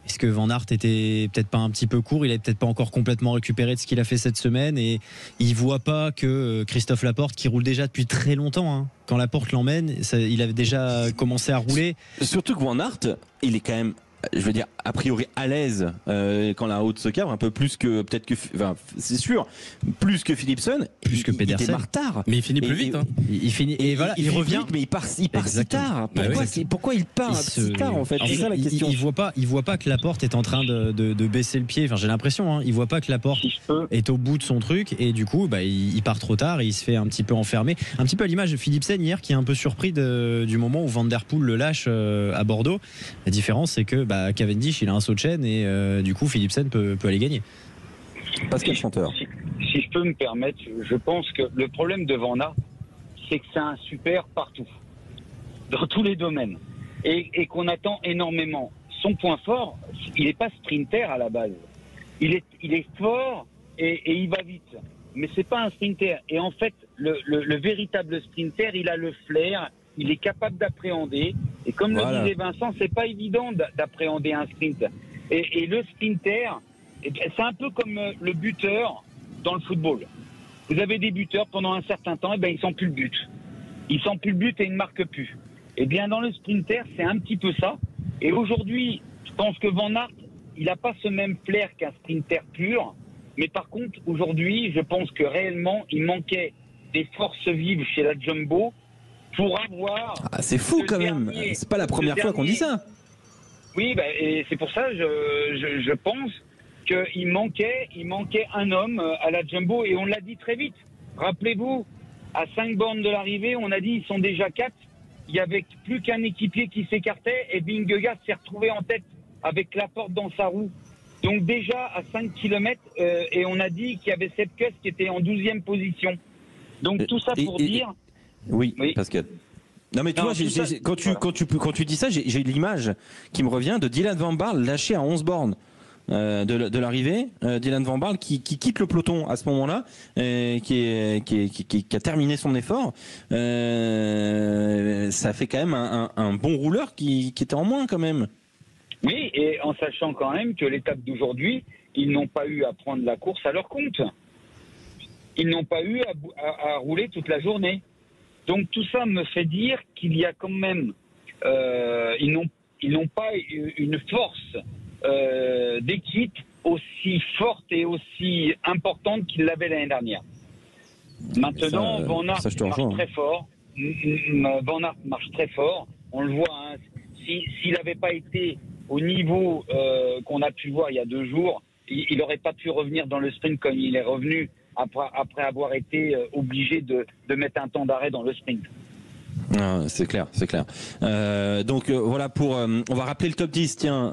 Speaker 4: Est-ce que Van Aert était peut-être pas un petit peu court? Il est peut-être pas encore complètement récupéré de ce qu'il a fait cette semaine et il voit pas que Christophe Laporte, qui roule déjà depuis très longtemps, hein, quand Laporte l'emmène, il avait déjà commencé à rouler.
Speaker 2: Surtout que Van Aert, il est quand même, je veux dire, a priori à l'aise quand la route se cabre, un peu plus que peut-être que, enfin, c'est sûr, plus que Philipsen,
Speaker 4: plus que Pedersen.
Speaker 2: Il démarre tard,
Speaker 3: mais il finit plus vite. Hein.
Speaker 4: Il finit et voilà, il revient,
Speaker 2: vite, mais il part si tard. Pourquoi il part si tard en fait? C'est ça la question.
Speaker 4: Il voit pas que Laporte est en train de baisser le pied. Enfin, j'ai l'impression, hein, il voit pas que Laporte est au bout de son truc et du coup, il part trop tard et il se fait un petit peu enfermer. Un petit peu à l'image de Philipsen hier, qui est un peu surpris du moment où Van der Poel le lâche à Bordeaux. La différence, c'est que Cavendish, il a un saut de chaîne et du coup Philipsen peut aller gagner.
Speaker 2: Pascal Chanteur.
Speaker 6: Si je peux me permettre, je pense que le problème de Van Aert, c'est que c'est un super partout, dans tous les domaines, et qu'on attend énormément. Son point fort, il n'est pas sprinter à la base. Il est fort et il va vite, mais c'est pas un sprinter. Et en fait, le véritable sprinter, il a le flair. Il est capable d'appréhender. Et comme le disait Vincent, c'est pas évident d'appréhender un sprint. Et le sprinter, c'est un peu comme le buteur dans le football. Vous avez des buteurs pendant un certain temps, ils sentent plus le but. Ils sentent plus le but et ils ne marquent plus. Et bien dans le sprinter, c'est un petit peu ça. Et aujourd'hui, je pense que Van Aert, il n'a pas ce même flair qu'un sprinter pur. Mais par contre, aujourd'hui, je pense que réellement, il manquait des forces vives chez la Jumbo pour avoir...
Speaker 2: c'est fou quand même. C'est pas la première fois qu'on dit ça.
Speaker 6: Oui, et c'est pour ça je pense qu'il manquait un homme à la Jumbo, et on l'a dit très vite. Rappelez-vous, à 5 bornes de l'arrivée, on a dit ils sont déjà 4. Il n'y avait plus qu'un équipier qui s'écartait et Vingegaard s'est retrouvé en tête avec Laporte dans sa roue. Donc déjà à 5 km, et on a dit qu'il y avait Sepp Kuss qui était en 12e position. Donc tout ça pour dire...
Speaker 2: Oui, Pascal. Non mais tu vois, quand tu dis ça, j'ai l'image qui me revient de Dylan Van Baarle lâché à 11 bornes de l'arrivée. Dylan Van Baarle qui quitte le peloton à ce moment-là, qui a terminé son effort. Ça fait quand même un bon rouleur qui était en moins quand même.
Speaker 6: Oui, et en sachant quand même que l'étape d'aujourd'hui, ils n'ont pas eu à prendre la course à leur compte. Ils n'ont pas eu à rouler toute la journée. Donc tout ça me fait dire qu'il y a quand même, ils n'ont pas une force d'équipe aussi forte et aussi importante qu'ils l'avaient l'année dernière. Maintenant, Van Aert marche très fort. Van Aert marche très fort. On le voit. Hein, s'il n'avait pas été au niveau qu'on a pu voir il y a 2 jours, il n'aurait pas pu revenir dans le sprint comme il est revenu. Après avoir été obligé de mettre un temps d'arrêt dans le sprint.
Speaker 2: C'est clair. Donc voilà pour. On va rappeler le top 10. Tiens,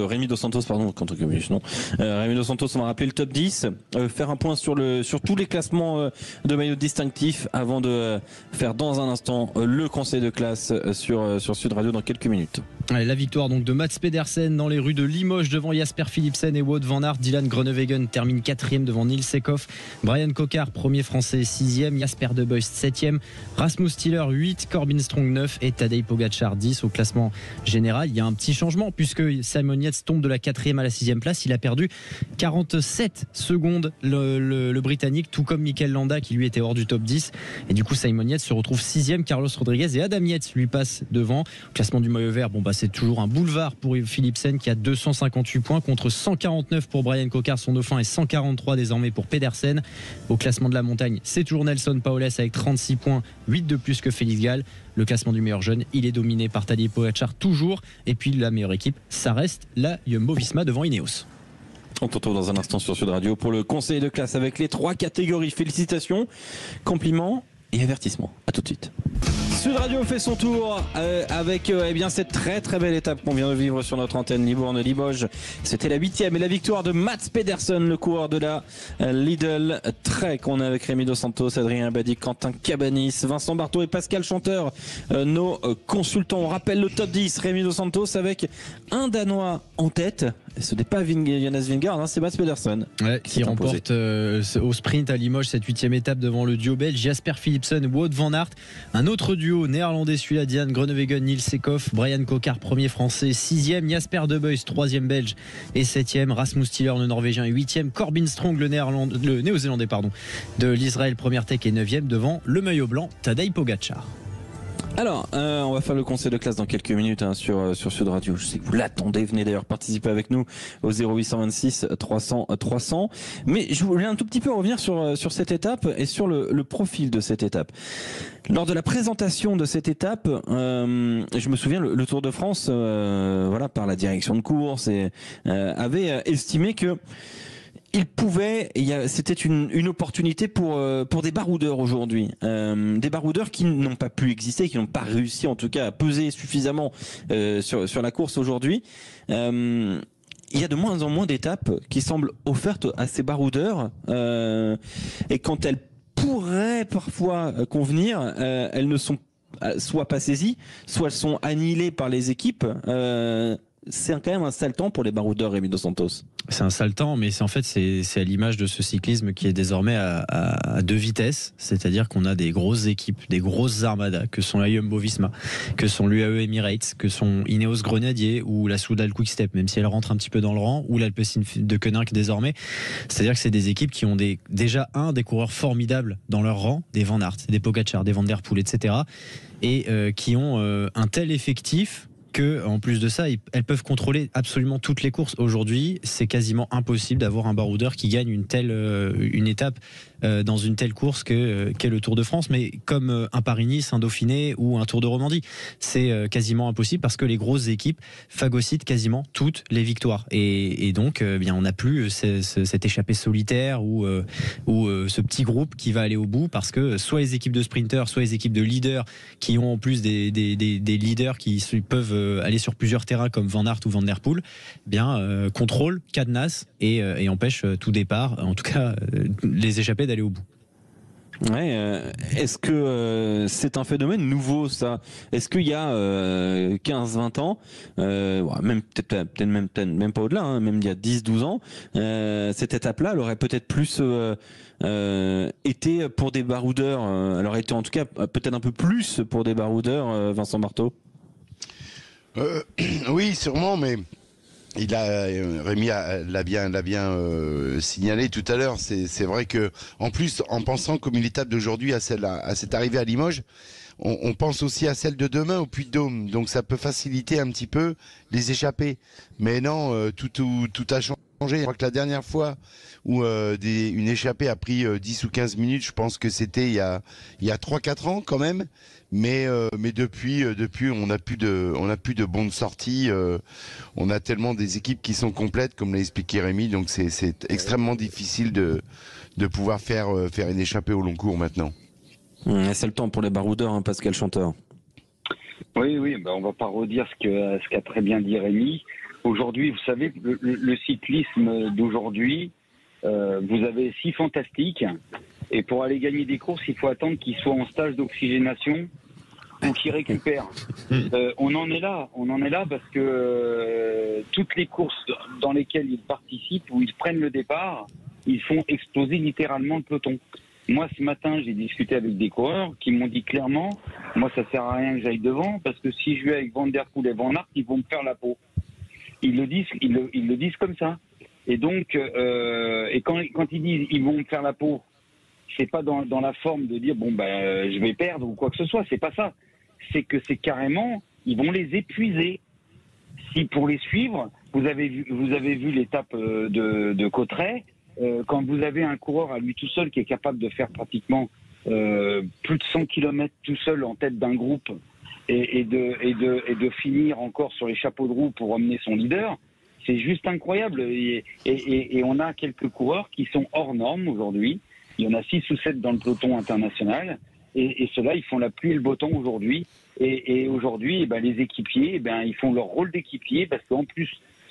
Speaker 2: Rémi Dos Santos, pardon, Rémi Dos Santos, on va rappeler le top 10. Faire un point sur tous les classements de maillots distinctifs avant de faire dans un instant le conseil de classe sur Sud Radio dans quelques minutes.
Speaker 4: Allez, la victoire donc de Mats Pedersen dans les rues de Limoges devant Jasper Philipsen et Wout van Aert. Dylan Groenewegen termine 4e devant Nils Seekhoff. Brian Cocard, premier français, 6e. Jasper De Beust, 7e. Rasmus Stiller, 8. Corbin Strong, 9. Et Tadej Pogacar, 10 au classement général. Il y a un petit changement puisque Simon Yates tombe de la 4e à la 6e place. Il a perdu 47 secondes, le Britannique, tout comme Mikel Landa qui lui était hors du top 10. Et du coup, Simon Yates se retrouve 6e. Carlos Rodriguez et Adam Yates lui passent devant. Au classement du maillot vert, c'est toujours un boulevard pour Philipsen qui a 258 points contre 149 pour Brian Cocard, son dauphin, et 143 désormais pour Pedersen. Au classement de la montagne, c'est toujours Nelson Paoles avec 36 points, 8 de plus que Félix Gall. Le classement du meilleur jeune, il est dominé par Tadej Pogacar toujours. Et puis la meilleure équipe, ça reste la Jumbo-Visma devant Ineos.
Speaker 2: On se retrouve dans un instant sur Sud Radio pour le conseil de classe avec les 3 catégories. Félicitations, compliments et avertissements. À tout de suite. Sud Radio fait son tour avec cette très très belle étape qu'on vient de vivre sur notre antenne Libourne-Limoges. C'était la 8e et la victoire de Mats Pedersen, le coureur de la Lidl Trek. On est avec Rémi Dos Santos, Adrien Badi, Quentin Cabanis, Vincent Barthaud et Pascal Chanteur, nos consultants. On rappelle le top 10, Rémi Dos Santos avec un Danois en tête, ce n'est pas Jonas Vingegaard, c'est Mats Pedersen
Speaker 4: qui remporte au sprint à Limoges cette 8e étape devant le duo belge Jasper Philipsen, Wout van Aert. Un autre duo néerlandais, celui-là, Dian Groenewegen, Niels Seekhoff, Brian Kocar, premier français, 6e, Jasper De Buys, 3e belge et 7e, Rasmus Tiller, le norvégien, 8e, Corbin Strong, le néo-zélandais de l'Israël, première tech et 9e devant le maillot blanc Tadej Pogacar.
Speaker 2: Alors, on va faire le conseil de classe dans quelques minutes sur Sud Radio. Je sais que vous l'attendez. Venez d'ailleurs participer avec nous au 0826 300 300. Mais je voulais un tout petit peu revenir sur cette étape et sur le profil de cette étape. Lors de la présentation de cette étape, je me souviens, le Tour de France, par la direction de course, avait estimé que c'était une opportunité pour des baroudeurs aujourd'hui, des baroudeurs qui n'ont pas pu exister, qui n'ont pas réussi en tout cas à peser suffisamment sur la course aujourd'hui. Il y a de moins en moins d'étapes qui semblent offertes à ces baroudeurs, et quand elles pourraient parfois convenir, elles ne sont soit pas saisies, soit elles sont annihilées par les équipes. C'est quand même un sale temps pour les baroudeurs, Rémi Dos Santos.
Speaker 4: C'est un sale temps, mais c'est à l'image de ce cyclisme qui est désormais à deux vitesses, c'est-à-dire qu'on a des grosses équipes, des grosses armadas, que sont la Jumbo-Visma, que sont l'UAE Emirates, que sont Ineos Grenadier ou la Soudal Quick-Step, même si elle rentre un petit peu dans le rang, ou l'Alpecin de Koenig désormais. C'est-à-dire que c'est des équipes qui ont déjà des coureurs formidables dans leur rang, des Van Aert, des Pogacar, des Van Der Poel, etc. Et qui ont un tel effectif que, en plus de ça, elles peuvent contrôler absolument toutes les courses. Aujourd'hui, c'est quasiment impossible d'avoir un baroudeur qui gagne une étape dans une telle course qu'est le Tour de France, mais comme un Paris-Nice, un Dauphiné ou un Tour de Romandie. C'est quasiment impossible parce que les grosses équipes phagocytent quasiment toutes les victoires. Et donc, on n'a plus cette échappée solitaire ou ce petit groupe qui va aller au bout, parce que soit les équipes de sprinters, soit les équipes de leaders qui ont en plus des leaders qui peuvent aller sur plusieurs terrains comme Van Aert ou Van Der Poel, contrôle, cadenasse et empêche tout départ, en tout cas les échappées d'aller au bout.
Speaker 2: Ouais, est-ce que c'est un phénomène nouveau, ça? Est-ce qu'il y a 15-20 ans, même peut-être même pas au-delà, même il y a 10-12 ans, cette étape-là, elle aurait peut-être plus été pour des baroudeurs, elle aurait été en tout cas peut-être un peu plus pour des baroudeurs, Vincent Marteau?
Speaker 5: Oui, sûrement, mais Rémi l'a bien signalé tout à l'heure. C'est vrai que, en plus, en pensant comme une étape d'aujourd'hui à cette arrivée à Limoges, on pense aussi à celle de demain au Puy-de-Dôme. Donc ça peut faciliter un petit peu les échappées. Mais non, tout a changé. Je crois que la dernière fois où une échappée a pris 10 ou 15 minutes, je pense que c'était il y a 3-4 ans quand même. Mais depuis on n'a plus de bonnes sorties. On a tellement des équipes qui sont complètes, comme l'a expliqué Rémi. Donc c'est extrêmement difficile de pouvoir faire une échappée au long cours maintenant.
Speaker 2: C'est le temps pour les baroudeurs, Pascal Chanteur.
Speaker 6: Oui, on va pas redire ce qu'a très bien dit Rémi. Aujourd'hui, vous savez, le cyclisme d'aujourd'hui, vous avez 6 fantastiques, et pour aller gagner des courses, il faut attendre qu'ils soient en stage d'oxygénation ou qu'ils récupèrent. On en est là parce que toutes les courses dans lesquelles ils participent, où ils prennent le départ, ils font exploser littéralement le peloton. Moi, ce matin, j'ai discuté avec des coureurs qui m'ont dit clairement, moi, ça sert à rien que j'aille devant, parce que si je vais avec Van Der Poel et Van Aert, ils vont me faire la peau. Ils le disent comme ça. Et donc, quand ils disent ils vont me faire la peau, c'est pas dans la forme de dire je vais perdre ou quoi que ce soit. C'est pas ça. C'est que c'est carrément, ils vont les épuiser. Si pour les suivre, vous avez vu l'étape de Cauterets, quand vous avez un coureur à lui tout seul qui est capable de faire pratiquement plus de 100 km tout seul en tête d'un groupe. Et de finir encore sur les chapeaux de roue pour emmener son leader, c'est juste incroyable. Et on a quelques coureurs qui sont hors normes aujourd'hui. Il y en a 6 ou 7 dans le peloton international. Et ceux-là, ils font la pluie et le beau temps aujourd'hui. Et aujourd'hui, les équipiers, ils font leur rôle d'équipier, parce qu'en plus,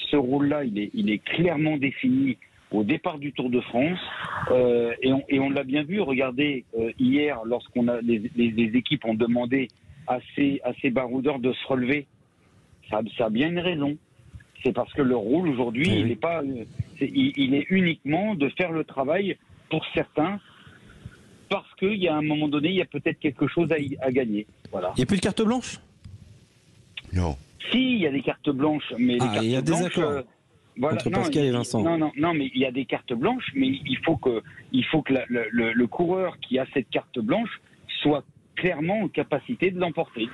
Speaker 6: ce rôle-là, il est clairement défini au départ du Tour de France. Et on l'a bien vu. Regardez, hier, lorsqu'on a les équipes ont demandé à ces baroudeurs de se relever. Ça a bien une raison. C'est parce que leur rôle aujourd'hui, il n'est pas, il est uniquement de faire le travail pour certains, parce qu'il y a un moment donné, il y a peut-être quelque chose à gagner. Voilà.
Speaker 2: Il n'y a plus de carte blanche?
Speaker 5: Non.
Speaker 6: Si, il y a des cartes blanches, mais les cartes
Speaker 2: il y a des
Speaker 6: blanches,
Speaker 2: accords entre Pascal et Vincent.
Speaker 6: Non, mais il y a des cartes blanches, mais il faut que le coureur qui a cette carte blanche soit clairement en capacité de l'emporter.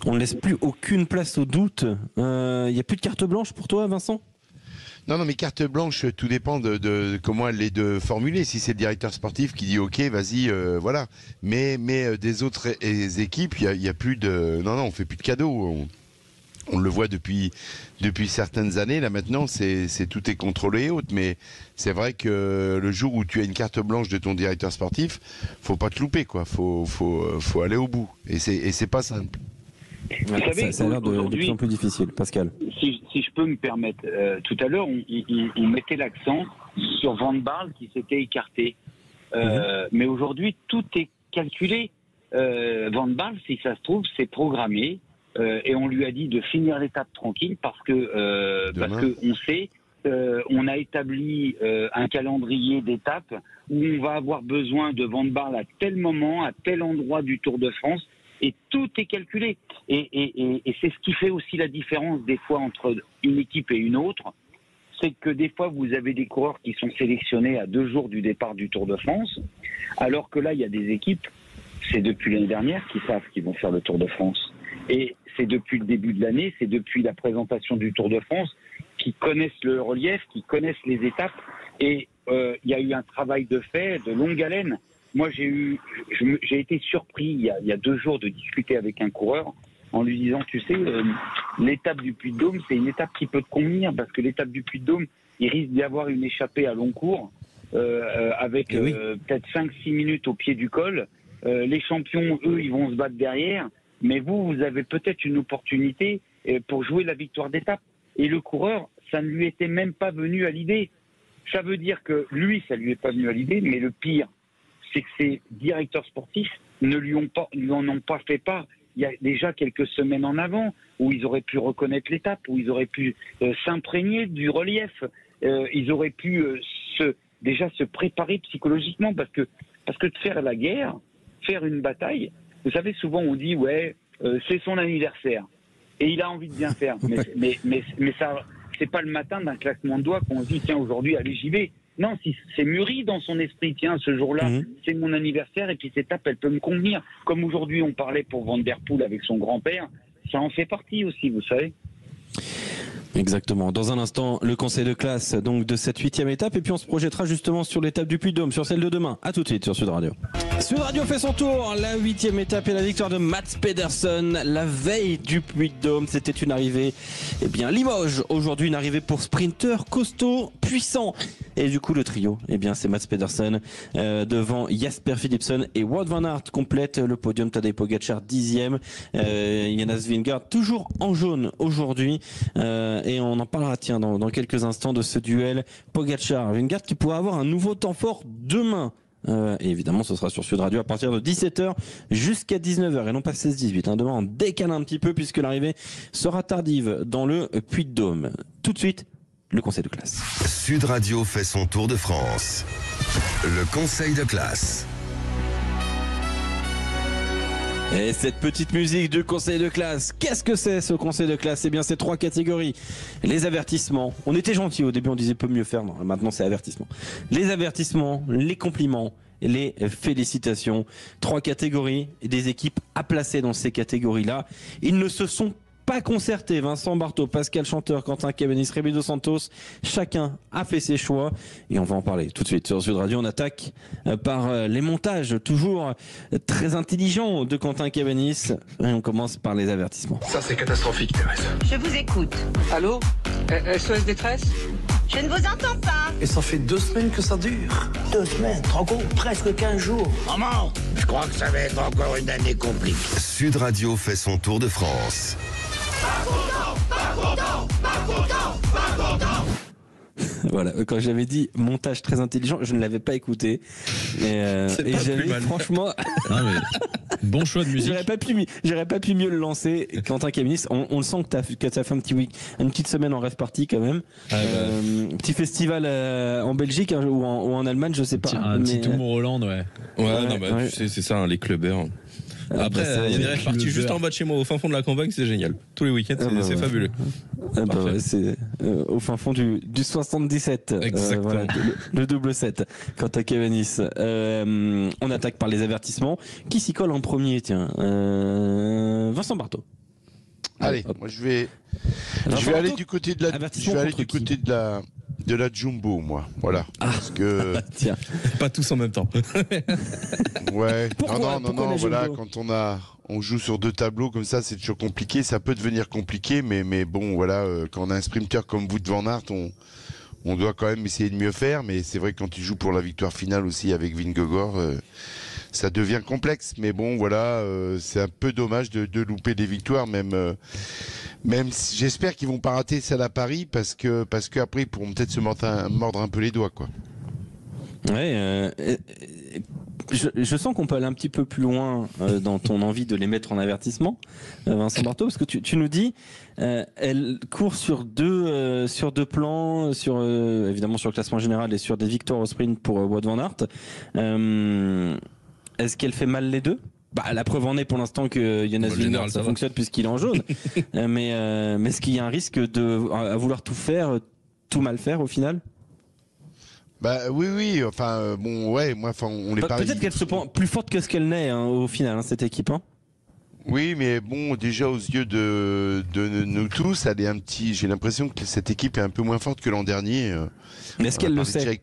Speaker 2: On ne laisse plus aucune place au doute. Il n'y a plus de carte blanche pour toi, Vincent?
Speaker 5: Non, mais carte blanche, tout dépend de comment elle est formulée. Si c'est le directeur sportif qui dit OK, vas-y, voilà. Mais des autres équipes, il y a plus de. Non, on fait plus de cadeaux. On le voit depuis certaines années. Là maintenant, tout est contrôlé et autres. Mais c'est vrai que le jour où tu as une carte blanche de ton directeur sportif, faut pas te louper, quoi. Faut aller au bout. Et c'est pas simple.
Speaker 6: Vous savez,
Speaker 2: ça a l'air de plus en plus difficile, Pascal.
Speaker 6: Si je peux me permettre, tout à l'heure, on mettait l'accent sur Van Baarle qui s'était écarté. Mais aujourd'hui, tout est calculé. Van Baarle, si ça se trouve, c'est programmé. Et on lui a dit de finir l'étape tranquille parce que on sait, on a établi un calendrier d'étapes où on va avoir besoin de Van Baarle à tel moment, à tel endroit du Tour de France. Et tout est calculé. Et c'est ce qui fait aussi la différence des fois entre une équipe et une autre. C'est que des fois, vous avez des coureurs qui sont sélectionnés à 2 jours du départ du Tour de France, alors que là, il y a des équipes, c'est depuis l'année dernière, qui savent qu'ils vont faire le Tour de France. Et c'est depuis le début de l'année, c'est depuis la présentation du Tour de France, qui connaissent le relief, qui connaissent les étapes. Et il y a eu un travail de fait, de longue haleine. Moi, j'ai été surpris il y a 2 jours de discuter avec un coureur en lui disant, tu sais, l'étape du Puy-de-Dôme, c'est une étape qui peut te convenir parce que l'étape du Puy-de-Dôme, il risque d'y avoir une échappée à long cours avec peut-être 5-6 minutes au pied du col. Les champions, eux, ils vont se battre derrière, mais vous avez peut-être une opportunité pour jouer la victoire d'étape. Et le coureur, ça ne lui était même pas venu à l'idée. Ça veut dire que lui, ça lui est pas venu à l'idée, mais le pire, c'est que ses directeurs sportifs ne lui en ont pas fait part. Il y a déjà quelques semaines en avant où ils auraient pu reconnaître l'étape, où ils auraient pu s'imprégner du relief, ils auraient pu déjà se préparer psychologiquement parce que de faire la guerre, faire une bataille, vous savez, souvent on dit c'est son anniversaire et il a envie de bien faire, mais ça, c'est pas le matin d'un claquement de doigts qu'on se dit tiens aujourd'hui allez j'y vais. Non, si c'est mûri dans son esprit, tiens, ce jour-là, c'est mon anniversaire et puis cette étape, elle peut me convenir. Comme aujourd'hui, on parlait pour Van der Poel avec son grand-père, ça en fait partie aussi, vous savez.
Speaker 2: Exactement. Dans un instant, le conseil de classe donc de cette 8e étape et puis on se projettera justement sur l'étape du Puy-de-Dôme, sur celle de demain. À tout de suite sur Sud Radio. Sud Radio fait son tour. La 8e étape et la victoire de Mats Pedersen la veille du Puy-de-Dôme. C'était une arrivée, Limoges. Aujourd'hui, une arrivée pour sprinter costaud, puissant. Et du coup, le trio, c'est Mats Pedersen devant Jasper Philipsen et Wout van Aert complète le podium. Tadej Pogacar 10e. Jonas Vingegaard toujours en jaune aujourd'hui. Et on en parlera dans quelques instants de ce duel Pogacar-Vingegaard qui pourrait avoir un nouveau temps fort demain. Et évidemment ce sera sur Sud Radio à partir de 17h jusqu'à 19h et non pas 16-18. Demain on décale un petit peu puisque l'arrivée sera tardive dans le Puy-de-Dôme. Tout de suite, le conseil de classe.
Speaker 1: Sud Radio fait son tour de France. Le conseil de classe.
Speaker 2: Et cette petite musique du conseil de classe, qu'est-ce que c'est ce conseil de classe? C'est 3 catégories. Les avertissements, on était gentil au début, on disait peut mieux faire, non, maintenant c'est avertissement. Les avertissements, les compliments, les félicitations. 3 catégories et des équipes à placer dans ces catégories-là. Ils ne se sont pas concerté. Vincent Barthaud, Pascal Chanteur, Quentin Cabanis, Rémi Dos Santos, chacun a fait ses choix et on va en parler tout de suite sur Sud Radio. On attaque par les montages toujours très intelligents de Quentin Cabanis et on commence par les avertissements.
Speaker 15: Ça c'est catastrophique, Thérèse.
Speaker 16: Je vous écoute.
Speaker 15: Allô? SOS détresse?
Speaker 16: Je ne vous entends pas.
Speaker 15: Et ça fait 2 semaines que ça dure.
Speaker 17: 2 semaines, trop court, presque 15 jours.
Speaker 11: Maman, je crois que ça va être encore une année compliquée.
Speaker 1: Sud Radio fait son tour de France.
Speaker 2: Voilà, quand j'avais dit montage très intelligent, je ne l'avais pas écouté. Et j'avais franchement...
Speaker 4: Bon choix de musique.
Speaker 2: J'aurais pas pu mieux le lancer. Quentin Kéménis, on le sent que t'as fait une petite semaine en rêve party quand même. Petit festival en Belgique ou en Allemagne, je sais pas.
Speaker 4: Un petit Tour Hollande, ouais.
Speaker 3: Tu sais, c'est ça, hein, les clubbers. Après, il y a des rêves parties juste en bas de chez moi, au fin fond de la campagne, c'est génial. Tous les week-ends, c'est fabuleux.
Speaker 2: C'est au fin fond du 77.
Speaker 3: Exactement.
Speaker 2: Voilà, le double 7. Quentin Kéménis. On attaque par les avertissements. Qui s'y colle en premier, tiens Vincent Barthaud.
Speaker 5: Allez, moi je vais aller du côté de la Jumbo, moi. Voilà. Parce que
Speaker 2: tiens,
Speaker 3: pas tous en même temps.
Speaker 5: Ouais.
Speaker 2: Pourquoi
Speaker 5: Non, voilà, quand on joue sur 2 tableaux comme ça, c'est toujours compliqué. Ça peut devenir compliqué, mais bon, voilà, quand on a un sprinter comme Wout van Aert, on doit quand même essayer de mieux faire. Mais c'est vrai que quand tu joues pour la victoire finale aussi avec Vingegaard, ça devient complexe. Mais bon, voilà, c'est un peu dommage de louper des victoires, même si j'espère qu'ils vont pas rater celle à Paris parce que après ils pourront peut-être se mordre un peu les doigts, quoi.
Speaker 2: Ouais, je sens qu'on peut aller un petit peu plus loin dans ton envie de les mettre en avertissement, Vincent Barthaud, parce que tu nous dis, elle court sur deux plans, évidemment sur le classement général et sur des victoires au sprint pour Wout van Aert. Est-ce qu'elle fait mal les deux ? La preuve en est pour l'instant que Jonas Vingegaard ça fonctionne puisqu'il est en jaune. Mais est-ce qu'il y a un risque à vouloir tout mal faire au final ?
Speaker 5: Oui. Enfin, bon, ouais, moi, on les parie.
Speaker 2: Peut-être qu'elle se prend plus forte que ce qu'elle n'est au final, cette équipe. Hein.
Speaker 5: Oui, mais bon, déjà aux yeux de nous tous, j'ai l'impression que cette équipe est un peu moins forte que l'an dernier.
Speaker 2: Mais est-ce qu'elle le sait ?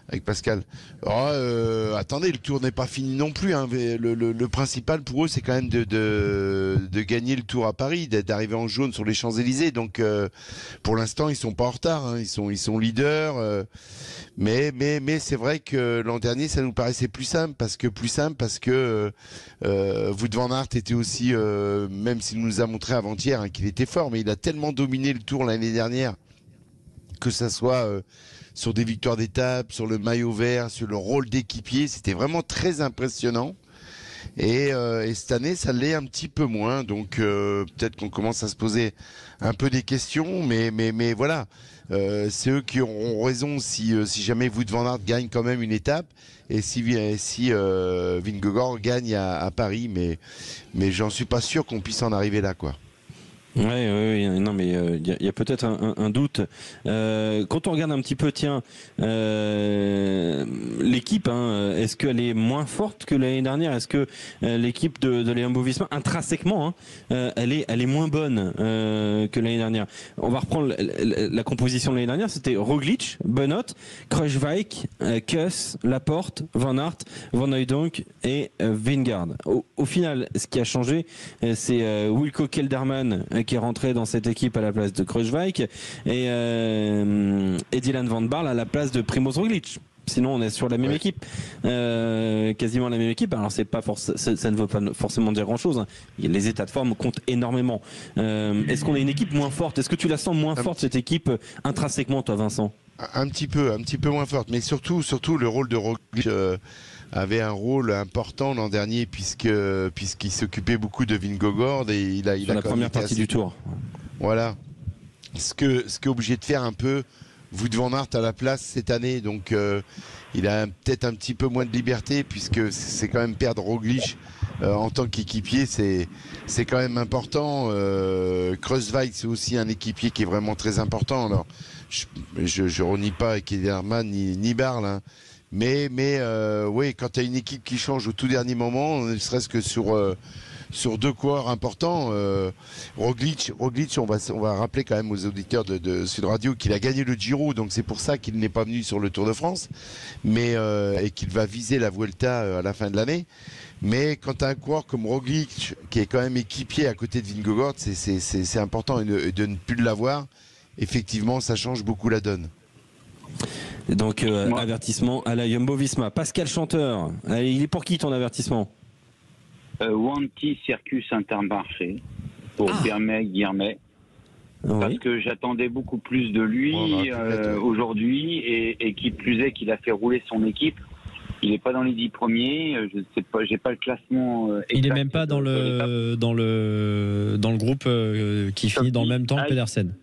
Speaker 5: Avec Pascal. Attendez, le tour n'est pas fini non plus. Hein. Le principal pour eux, c'est quand même de gagner le tour à Paris, d'arriver en jaune sur les Champs-Élysées. Donc, pour l'instant, ils sont pas en retard. Hein. Ils sont leaders. Mais c'est vrai que l'an dernier, ça nous paraissait plus simple parce que Wout van Aert était aussi, même s'il nous a montré avant-hier qu'il était fort, mais il a tellement dominé le tour l'année dernière, que ça soit sur des victoires d'étape, sur le maillot vert, sur le rôle d'équipier, c'était vraiment très impressionnant. Et cette année, ça l'est un petit peu moins. Donc peut-être qu'on commence à se poser un peu des questions, mais voilà, c'est eux qui auront raison si jamais Wout van Aert gagne quand même une étape et si Vingegaard gagne à Paris, mais j'en suis pas sûr qu'on puisse en arriver là, quoi.
Speaker 2: Oui, non, mais il y a peut-être un doute. Quand on regarde un petit peu, l'équipe, est-ce qu'elle est moins forte que l'année dernière ? Est-ce que l'équipe de Léon Bovisma, intrinsèquement, elle est moins bonne que l'année dernière ? On va reprendre la composition de l'année dernière. C'était Roglic, Benoot, Kruijswijk, Kuss, Laporte, Van Aert, Van Hooijdonk et Vingegaard. Au final, ce qui a changé, c'est Wilco Kelderman qui est rentré dans cette équipe à la place de Kruijswijk et Dylan Van Baarle à la place de Primož Roglic. Sinon, on est sur la même équipe, quasiment la même équipe. Alors, ça ne veut pas forcément dire grand-chose. Hein. Les états de forme comptent énormément. Est-ce qu'on a une équipe moins forte ? Est-ce que tu la sens moins forte, cette équipe, intrinsèquement, toi, Vincent ?
Speaker 5: Un petit peu moins forte. Mais surtout le rôle de Roglic avait un rôle important l'an dernier puisqu'il s'occupait beaucoup de Vingegaard et il a
Speaker 2: la première partie du tour.
Speaker 5: Voilà. Ce qu'est obligé de faire un peu Wout van Aert à la place cette année, donc il a peut-être un petit peu moins de liberté puisque c'est quand même perdre Roglic en tant qu'équipier, c'est quand même important. Kruijswijk, c'est aussi un équipier qui est vraiment très important. Alors je renie pas Kelderman ni Baarle, hein. Mais oui, quand tu as une équipe qui change au tout dernier moment, ne serait-ce que sur 2 coureurs importants, Roglic, on va rappeler quand même aux auditeurs de Sud Radio qu'il a gagné le Giro, donc c'est pour ça qu'il n'est pas venu sur le Tour de France, et qu'il va viser la Vuelta à la fin de l'année. Mais quand tu as un coureur comme Roglic qui est quand même équipier à côté de Vingegaard, c'est important, et de ne plus l'avoir, effectivement, ça change beaucoup la donne.
Speaker 2: Donc avertissement à la Jumbo-Visma. Pascal Chanteur, il est pour qui ton avertissement ?
Speaker 6: Wanty Circus Intermarché pour Guilhermet. Parce que j'attendais beaucoup plus de lui aujourd'hui et qui plus est qu'il a fait rouler son équipe. Il n'est pas dans les 10 premiers. Je sais pas, j'ai pas le classement.
Speaker 4: Il n'est même pas dans le groupe qui finit dans le même temps que Pedersen.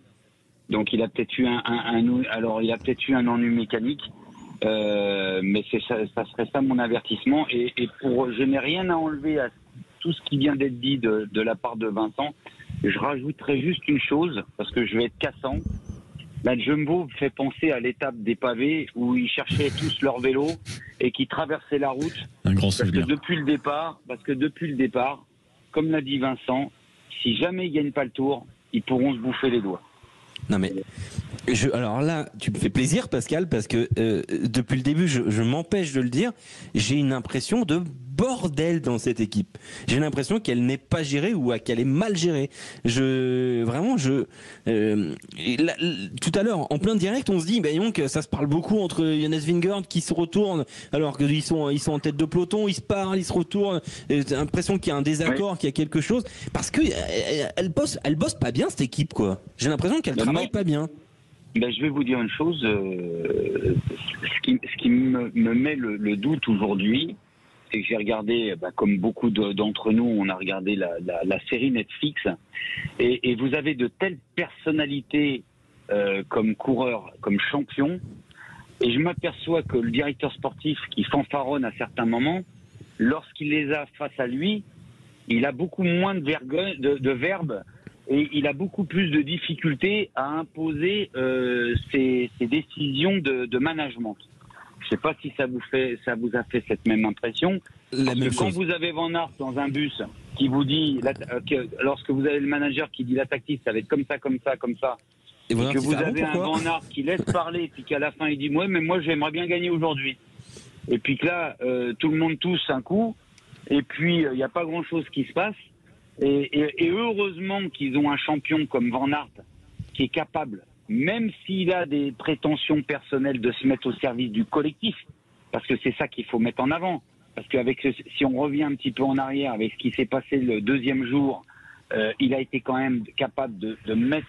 Speaker 6: Donc il a peut-être eu il a peut-être eu un ennui mécanique. Mais ça serait ça mon avertissement. Et je n'ai rien à enlever à tout ce qui vient d'être dit de la part de Vincent. Je rajouterai juste une chose, parce que je vais être cassant. La Jumbo fait penser à l'étape des pavés où ils cherchaient tous leur vélo et qui traversaient la route.
Speaker 4: Un grand souvenir.
Speaker 6: Parce que depuis le départ, comme l'a dit Vincent, si jamais ils gagnent pas le Tour, ils pourront se bouffer les doigts.
Speaker 2: Non mais alors là, tu me fais plaisir, Pascal, parce que depuis le début, je m'empêche de le dire. J'ai une impression de bordel dans cette équipe. J'ai l'impression qu'elle n'est pas gérée ou qu'elle est mal gérée. Tout à l'heure, en plein direct, on se dit, donc ça se parle beaucoup entre Jonas Vingegaard qui se retourne, alors qu'ils sont en tête de peloton, ils se parlent, ils se retournent. J'ai l'impression qu'il y a un désaccord, qu'il y a quelque chose, parce que elle bosse pas bien cette équipe, quoi. J'ai l'impression qu'elle travaille pas bien.
Speaker 6: Je vais vous dire une chose. Ce qui me met le doute aujourd'hui, c'est que j'ai regardé, comme beaucoup d'entre nous, on a regardé la série Netflix, et vous avez de telles personnalités comme coureurs, comme champions, et je m'aperçois que le directeur sportif qui fanfaronne à certains moments, lorsqu'il les a face à lui, il a beaucoup moins de verbe, et il a beaucoup plus de difficultés à imposer ses décisions de management. Je ne sais pas si ça vous a fait cette même impression. Quand vous avez Van Aert dans un bus qui vous dit, lorsque vous avez le manager qui dit la tactique, ça va être comme ça, comme ça, comme ça, et que vous avez un Van Aert qui laisse parler, puis qu'à la fin il dit ouais, mais moi j'aimerais bien gagner aujourd'hui. Et puis que là, tout le monde tousse un coup, et puis il n'y a pas grand-chose qui se passe. Et heureusement qu'ils ont un champion comme Van Aert qui est capable, même s'il a des prétentions personnelles, de se mettre au service du collectif, parce que c'est ça qu'il faut mettre en avant. Parce que si on revient un petit peu en arrière avec ce qui s'est passé le deuxième jour, il a été quand même capable de mettre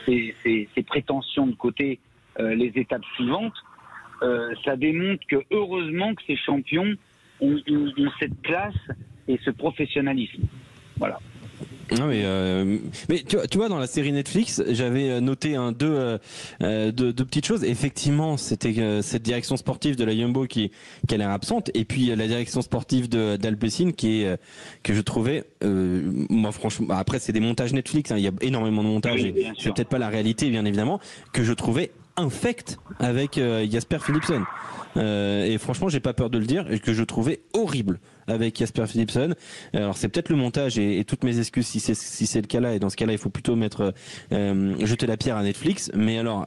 Speaker 6: ses prétentions de côté les étapes suivantes. Ça démontre que heureusement que ces champions ont cette classe et ce professionnalisme. Voilà.
Speaker 2: Non mais tu vois, dans la série Netflix, j'avais noté deux petites choses. Effectivement, c'était cette direction sportive de la Jumbo qui a l'air absente, et puis la direction sportive d'Alpecin que je trouvais, moi franchement, après c'est des montages Netflix, il y a énormément de montages, oui, et c'est peut-être pas la réalité bien évidemment, que je trouvais infect avec Jasper Philipsen. Et franchement, j'ai pas peur de le dire, que je trouvais horrible avec Jasper Philipsen. Alors c'est peut-être le montage, et toutes mes excuses si c'est le cas-là, et dans ce cas-là il faut plutôt jeter la pierre à Netflix. Mais alors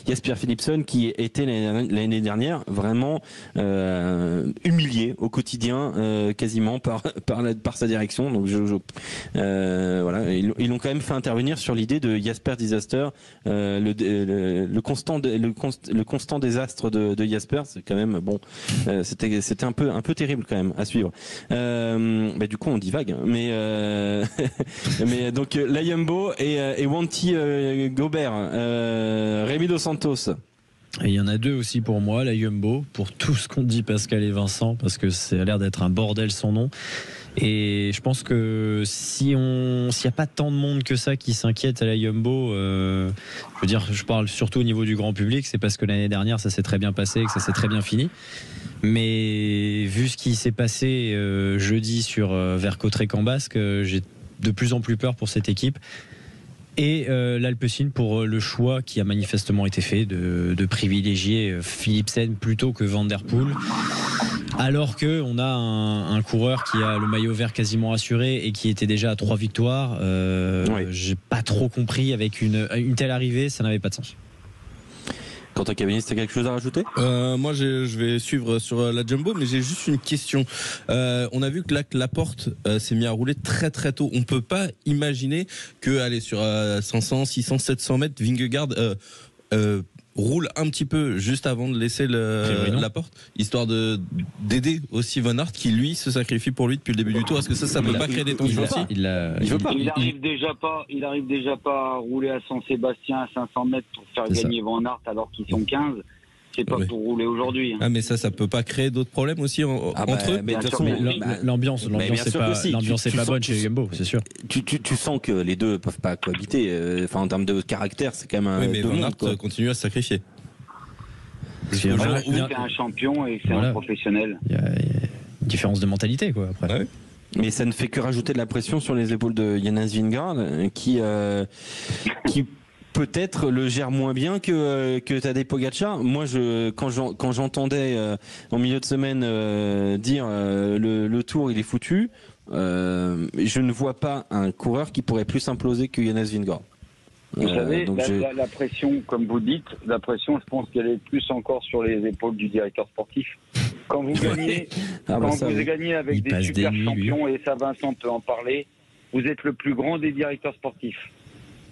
Speaker 2: Jasper Philipsen qui était l'année dernière vraiment humilié au quotidien, quasiment par sa direction. Donc voilà, ils l'ont quand même fait intervenir sur l'idée de Jasper Disaster, le constant désastre de Jasper. C'est quand même bon, c'était un peu terrible quand même à suivre. Du coup on divague, mais donc la Jumbo et Wanty Gobert, Rémi Dos Santos.
Speaker 4: Et il y en a deux aussi pour moi, la Jumbo, pour tout ce qu'ont dit Pascal et Vincent, parce que ça a l'air d'être un bordel son nom. Et je pense que s'il n'y a pas tant de monde que ça qui s'inquiète à la Jumbo, je parle surtout au niveau du grand public, c'est parce que l'année dernière ça s'est très bien passé et que ça s'est très bien fini. Mais vu ce qui s'est passé jeudi vers Cauterets-Cambasque, j'ai de plus en plus peur pour cette équipe. Et l'Alpecin pour le choix qui a manifestement été fait de privilégier Philipsen plutôt que Van Der Poel, alors qu'on a un coureur qui a le maillot vert quasiment assuré et qui était déjà à 3 victoires. Oui. J'ai pas trop compris, avec une telle arrivée, ça n'avait pas de sens.
Speaker 2: Quentin Cavigny, t'as quelque chose à rajouter ?
Speaker 3: Moi, je vais suivre sur la Jumbo, mais j'ai juste une question. On a vu que Laporte s'est mis à rouler très très tôt. On peut pas imaginer que aller sur 500, 600, 700 mètres, Vingegaard roule un petit peu juste avant de laisser Laporte, histoire d'aider aussi Van Aert, qui lui se sacrifie pour lui depuis le début du tour. Est-ce que ça peut pas créer des tensions aussi ?
Speaker 6: Il arrive déjà pas à rouler à San Sébastien à 500 mètres pour faire gagner Van Aert alors qu'ils sont 15. C'est pas pour rouler aujourd'hui.
Speaker 3: Ah, mais ça peut pas créer d'autres problèmes aussi entre eux.
Speaker 4: Mais de toute façon, l'ambiance est pas bonne chez Jumbo, c'est sûr.
Speaker 2: Tu sens que les deux peuvent pas cohabiter. Enfin, en termes de caractère, c'est quand même
Speaker 3: mais Van Aert continue à se sacrifier.
Speaker 6: C'est un champion et c'est un professionnel.
Speaker 4: Il y a une différence de mentalité, quoi. Après.
Speaker 3: Ouais.
Speaker 2: Mais ça ne fait que rajouter de la pression sur les épaules de Jonas Vingegaard, qui peut-être le gère moins bien que Tadej Pogačar. Moi, quand j'entendais en milieu de semaine dire le Tour il est foutu, je ne vois pas un coureur qui pourrait plus imploser que Jonas Vingegaard.
Speaker 6: Vous savez, la pression, comme vous dites, la pression, je pense qu'elle est plus encore sur les épaules du directeur sportif. Quand vous gagnez, gagnez avec des super champions, et ça Vincent peut en parler, vous êtes le plus grand des directeurs sportifs.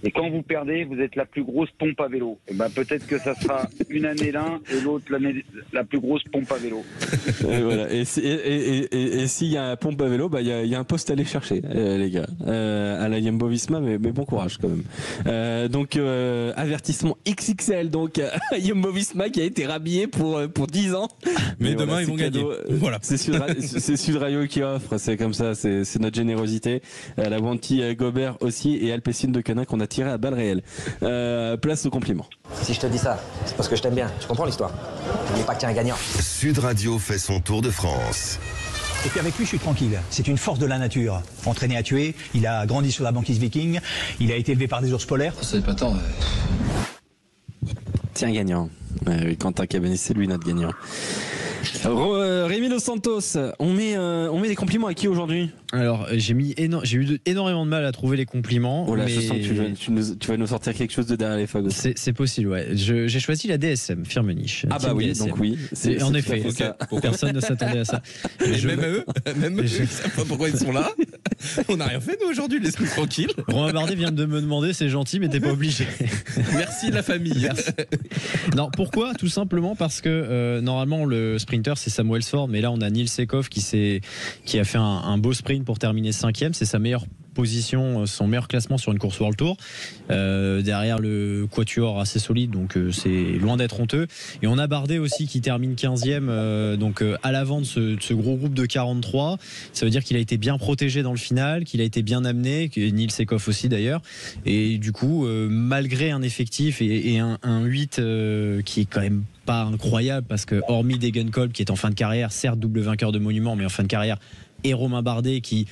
Speaker 6: Et quand vous perdez, vous êtes la plus grosse pompe à vélo. Et ben peut-être que ça sera une année l'un et l'autre l'année la plus grosse pompe à vélo.
Speaker 2: Et voilà. Et s'il y a un pompe à vélo, bah il y a un poste à aller chercher, les gars. À la Jumbo-Visma, mais bon courage quand même. Donc avertissement XXL donc Jumbo-Visma qui a été rhabillé pour 10 ans.
Speaker 3: Mais demain ils vont gagner. Voilà.
Speaker 2: C'est Sudrayo qui offre, c'est comme ça, c'est notre générosité. La Wanty Gobert aussi et Alpecin de Canin qu'on a tiré à balles réelles. Place au compliment.
Speaker 18: Si je te dis ça, c'est parce que je t'aime bien. Tu comprends l'histoire? N'oublie pas que tu es un gagnant.
Speaker 1: Sud Radio fait son tour de France.
Speaker 19: Et puis avec lui, je suis tranquille. C'est une force de la nature. Entraîné à tuer, il a grandi sur la banquise viking, il a été élevé par des ours polaires.
Speaker 15: C'est pas tant.
Speaker 2: Tiens, gagnant. Quentin Cabanis, c'est lui notre gagnant. Rémi Dos Santos, on met des compliments à qui aujourd'hui?
Speaker 4: Alors j'ai eu énormément de mal à trouver les compliments.
Speaker 2: Oh là,
Speaker 4: mais...
Speaker 2: je sens que tu vas nous sortir quelque chose de derrière les fagots.
Speaker 4: C'est possible, ouais. J'ai choisi la DSM, Firmenich.
Speaker 2: Ah bah oui,
Speaker 4: DSM.
Speaker 2: donc oui.
Speaker 4: En effet, personne ne s'attendait à ça.
Speaker 3: Même eux, ils savent pas pourquoi ils sont là. On n'a rien fait nous aujourd'hui, l'esprit tranquille.
Speaker 4: Romain Bardet vient de me demander, c'est gentil, mais t'es pas obligé.
Speaker 3: Merci la famille.
Speaker 4: Merci. Non, pourquoi? Tout simplement parce que normalement le sprinter c'est Samuel Sford, mais là on a Nils Sekov qui a fait un beau sprint pour terminer 5e. C'est sa meilleure position, son meilleur classement sur une course World Tour, derrière le quatuor assez solide, donc c'est loin d'être honteux. Et on a Bardet aussi qui termine 15e, donc à l'avant de ce gros groupe de 43. Ça veut dire qu'il a été bien protégé dans le final, qu'il a été bien amené, Nils Sekov aussi d'ailleurs, et du coup malgré un effectif et un 8 qui est quand même pas incroyable, parce que hormis Degenkolb qui est en fin de carrière, certes double vainqueur de monument, mais en fin de carrière, et Romain Bardet qui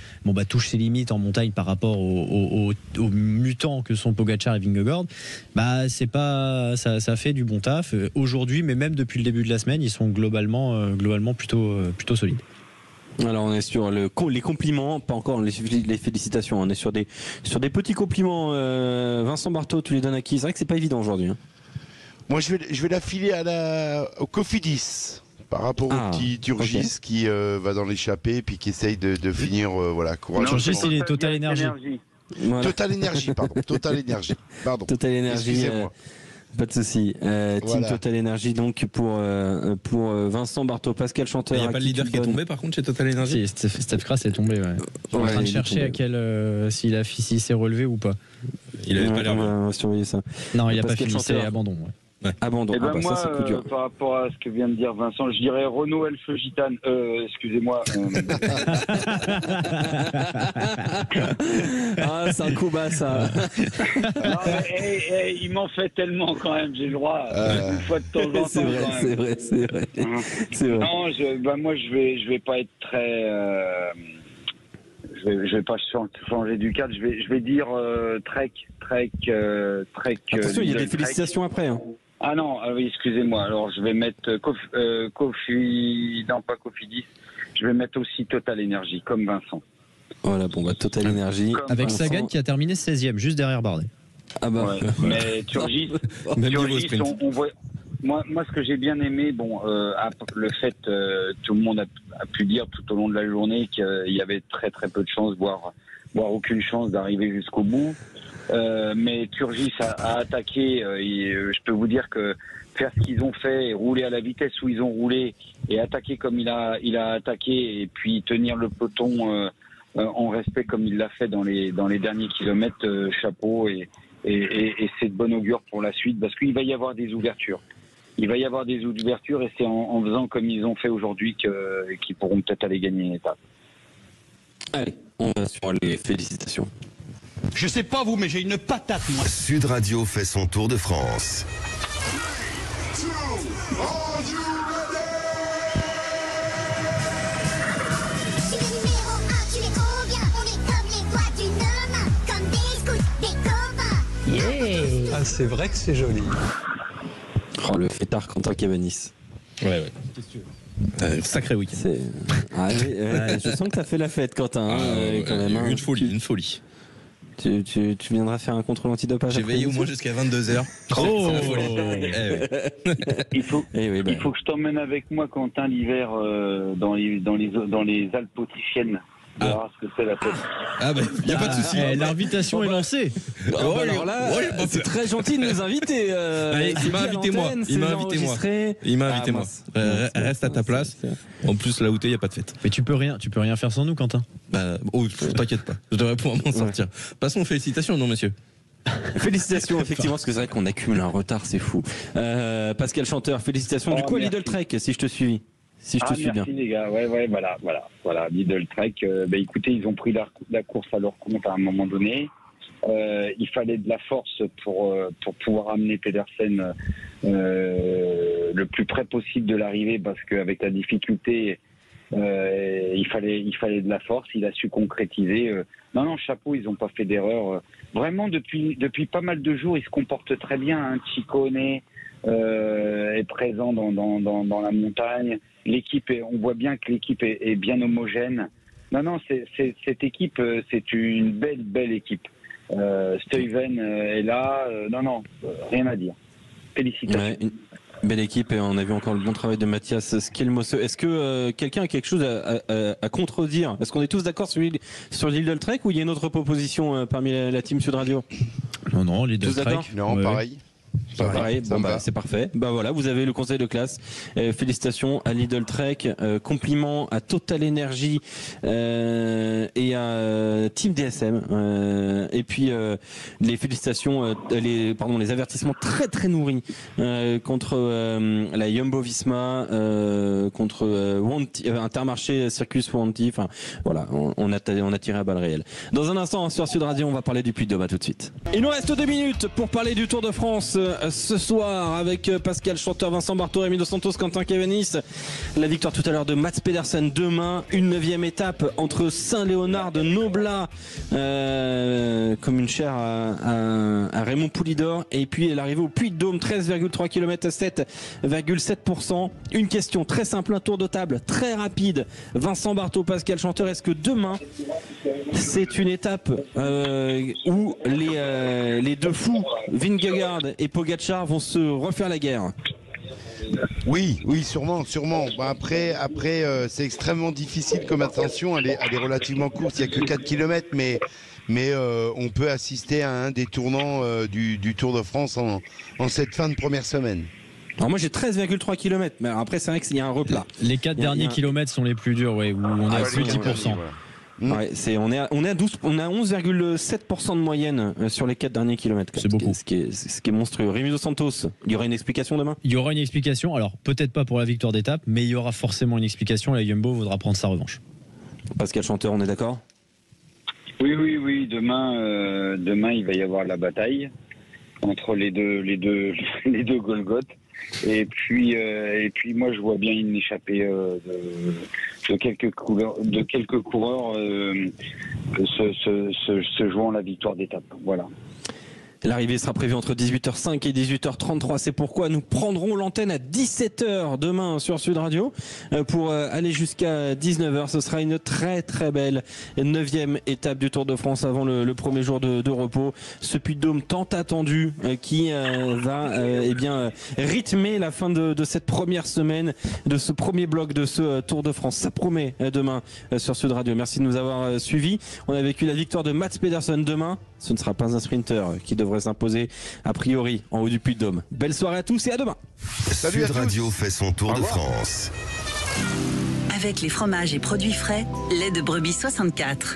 Speaker 4: touche ses limites en montagne par rapport aux mutants que sont Pogačar et Vingegaard, c'est pas ça fait du bon taf aujourd'hui, mais même depuis le début de la semaine ils sont globalement plutôt solides.
Speaker 2: Alors on est sur les compliments, pas encore les félicitations, on est sur des petits compliments. Vincent Barthaud, tu les donnes à qui? C'est vrai que c'est pas évident aujourd'hui.
Speaker 5: Moi je vais la filer au Cofidis. Par rapport au petit Turgis qui va dans l'échappée et puis qui essaye de finir courageux.
Speaker 4: Turgis, il est Total Énergie.
Speaker 2: Voilà.
Speaker 5: Total Énergie, pardon. Total Énergie.
Speaker 2: Total Énergie.
Speaker 5: Excusez-moi.
Speaker 2: Pas de souci. Team Total Énergie donc pour Vincent Barthaud, Pascal Chanteur.
Speaker 3: Il n'y a pas le leader qui est tombé par contre chez Total Énergie.
Speaker 4: Si, Steph Kras est tombé. Ouais. Je suis en train de chercher s'il s'est relevé ou pas.
Speaker 3: Il avait pas l'air.
Speaker 2: On va surveiller ça.
Speaker 4: Non, il n'a pas fini. C'est abandon. Ouais.
Speaker 2: Ouais. Abandon.
Speaker 6: Moi,
Speaker 2: ça, c'est coup dur.
Speaker 6: par rapport à ce que vient de dire Vincent, je dirais Renault Elfe Gitane. Excusez-moi.
Speaker 2: C'est un coup bas, ça.
Speaker 6: Non, mais, il m'en fait tellement quand même. J'ai le droit une fois de temps en temps.
Speaker 2: C'est vrai. C'est vrai.
Speaker 6: Non, moi, je vais pas être très. Je vais pas changer du cadre. Je vais dire Trek.
Speaker 2: Attention, il y a des félicitations après. Hein.
Speaker 6: Ah non, oui, excusez-moi. Alors je vais mettre pas Cofidis. Je vais mettre aussi Total Énergie, comme Vincent.
Speaker 2: Voilà, Total Énergie.
Speaker 4: Avec Sagan qui a terminé 16e, juste derrière Bardet.
Speaker 6: Ah bah. Ouais, mais Turgis, on voit. Moi, ce que j'ai bien aimé, le fait, tout le monde a pu dire tout au long de la journée qu'il y avait très très peu de chances, voire aucune chance d'arriver jusqu'au bout. Mais Turgis a attaqué. Je peux vous dire que faire ce qu'ils ont fait, et rouler à la vitesse où ils ont roulé, et attaquer comme il a attaqué, et puis tenir le peloton en respect comme il l'a fait dans les derniers kilomètres, chapeau, et c'est de bon augure pour la suite, parce qu'il va y avoir des ouvertures. il va y avoir des ouvertures et c'est en faisant comme ils ont fait aujourd'hui qu'ils pourront peut-être aller gagner une étape.
Speaker 2: Allez, on va sur les félicitations.
Speaker 20: Je sais pas vous, mais j'ai une patate, moi.
Speaker 1: Sud Radio fait son tour de France.
Speaker 19: Yeah. Ah, c'est vrai que c'est joli.
Speaker 2: Oh, le fêtard Quentin Cavanis.
Speaker 3: Ouais. Sacré week-end.
Speaker 2: Je sens que t'as fait la fête, Quentin. Quand même,
Speaker 3: une folie.
Speaker 2: Tu viendras faire un contrôle antidopage.
Speaker 3: J'ai veillé au moins jusqu'à 22h.
Speaker 6: Oh. Il faut que je t'emmène avec moi, Quentin, l'hiver dans les Alpes autrichiennes. Ce que c'est la fête.
Speaker 3: Ah bah, y a pas de souci.
Speaker 4: L'invitation est lancée.
Speaker 2: Alors là, c'est très gentil de nous inviter.
Speaker 3: Il m'a invité moi. Reste à ta place. En plus, là où t'es, y a pas de fête.
Speaker 4: Mais tu peux rien faire sans nous, Quentin.
Speaker 3: T'inquiète pas. Je devrais pouvoir m'en sortir. Passons, félicitations, non, monsieur.
Speaker 2: Félicitations, effectivement, parce que c'est vrai qu'on accumule un retard, c'est fou. Pascal Chanteur, félicitations. Du coup, Lidl Trek, si je te suis. Si je te suis bien.
Speaker 6: Merci les gars, voilà, Lidl Trek, écoutez, ils ont pris la course à leur compte à un moment donné. Il fallait de la force pour pouvoir amener Pedersen le plus près possible de l'arrivée, parce qu'avec la difficulté, il fallait de la force. Il a su concrétiser. Non, chapeau, ils n'ont pas fait d'erreur. Vraiment, depuis pas mal de jours, ils se comportent très bien. Ciccone est présent dans la montagne. L'équipe, on voit bien que l'équipe est bien homogène. Non, cette équipe, c'est une belle équipe. Stuyven est là. Rien à dire. Félicitations.
Speaker 2: Ouais, une belle équipe, et on a vu encore le bon travail de Mathias Skjelmose. Est-ce que quelqu'un a quelque chose à contredire? Est-ce qu'on est tous d'accord sur Lidl Trek, ou il y a une autre proposition parmi la team Sud Radio?
Speaker 4: Non, Lidl Trek.
Speaker 5: Non, pareil.
Speaker 2: Pareil, c'est parfait. Voilà, vous avez le conseil de classe. Félicitations à Lidl Trek, compliments à Total Energy et à Team DSM. Et puis les félicitations, les avertissements très très nourris contre la Jumbo Visma, contre Intermarché Circus Wanty. Enfin voilà, on a tiré à balles réelles. Dans un instant sur Sud Radio, on va parler du Puy-de-Dôme. À tout de suite. Il nous reste 2 minutes pour parler du Tour de France. Ce soir avec Pascal Chanteur, Vincent Bartaux, Rémi Dos Santos, Quentin Cavanis. La victoire tout à l'heure de Mats Pedersen. Demain, une 9e étape entre Saint-Léonard de Noblat, comme une chaire à Raymond Poulidor, et puis l'arrivée au Puy-de-Dôme, 13,3 km, 7,7%. Une question très simple, un tour de table très rapide. Vincent Bartaux, Pascal Chanteur, est-ce que demain c'est une étape où les deux fous, Vingegaard et Pogačar, vont se refaire la guerre?
Speaker 5: Oui, sûrement. Après, c'est extrêmement difficile comme ascension. Elle est relativement courte. Il n'y a que 4 km, mais on peut assister à un des tournants du Tour de France en cette fin de première semaine.
Speaker 2: Alors moi j'ai 13,3 km, mais après c'est vrai qu'il y a un replat.
Speaker 4: Les 4 derniers kilomètres sont les plus durs, où on est à plus de 10%.
Speaker 2: Ouais, on est à 11,7% de moyenne sur les 4 derniers kilomètres.
Speaker 4: C'est beaucoup.
Speaker 2: Ce qui est monstrueux. Rémi Dos Santos, il y aura une explication demain?
Speaker 4: Il y aura une explication, alors peut-être pas pour la victoire d'étape, mais il y aura forcément une explication. La Jumbo voudra prendre sa revanche.
Speaker 2: Pascal Chanteur, on est d'accord?
Speaker 6: Oui. Demain, il va y avoir la bataille entre les deux Golgoth. Et puis moi, je vois bien une échappée de quelques coureurs se jouant la victoire d'étape. Voilà.
Speaker 2: L'arrivée sera prévue entre 18h05 et 18h33. C'est pourquoi nous prendrons l'antenne à 17h demain sur Sud Radio pour aller jusqu'à 19h. Ce sera une très très belle 9e étape du Tour de France avant le premier jour de repos. Ce Puy-de-Dôme tant attendu qui va rythmer la fin de cette première semaine, de ce premier bloc de ce Tour de France. Ça promet demain sur Sud Radio. Merci de nous avoir suivis. On a vécu la victoire de Mats Pedersen. Demain, ce ne sera pas un sprinter qui devrait s'imposer a priori en haut du Puy-de-Dôme. Belle soirée à tous et à demain.
Speaker 1: Sud Radio fait son Tour de France.
Speaker 14: Avec les fromages et produits frais, lait de brebis 64.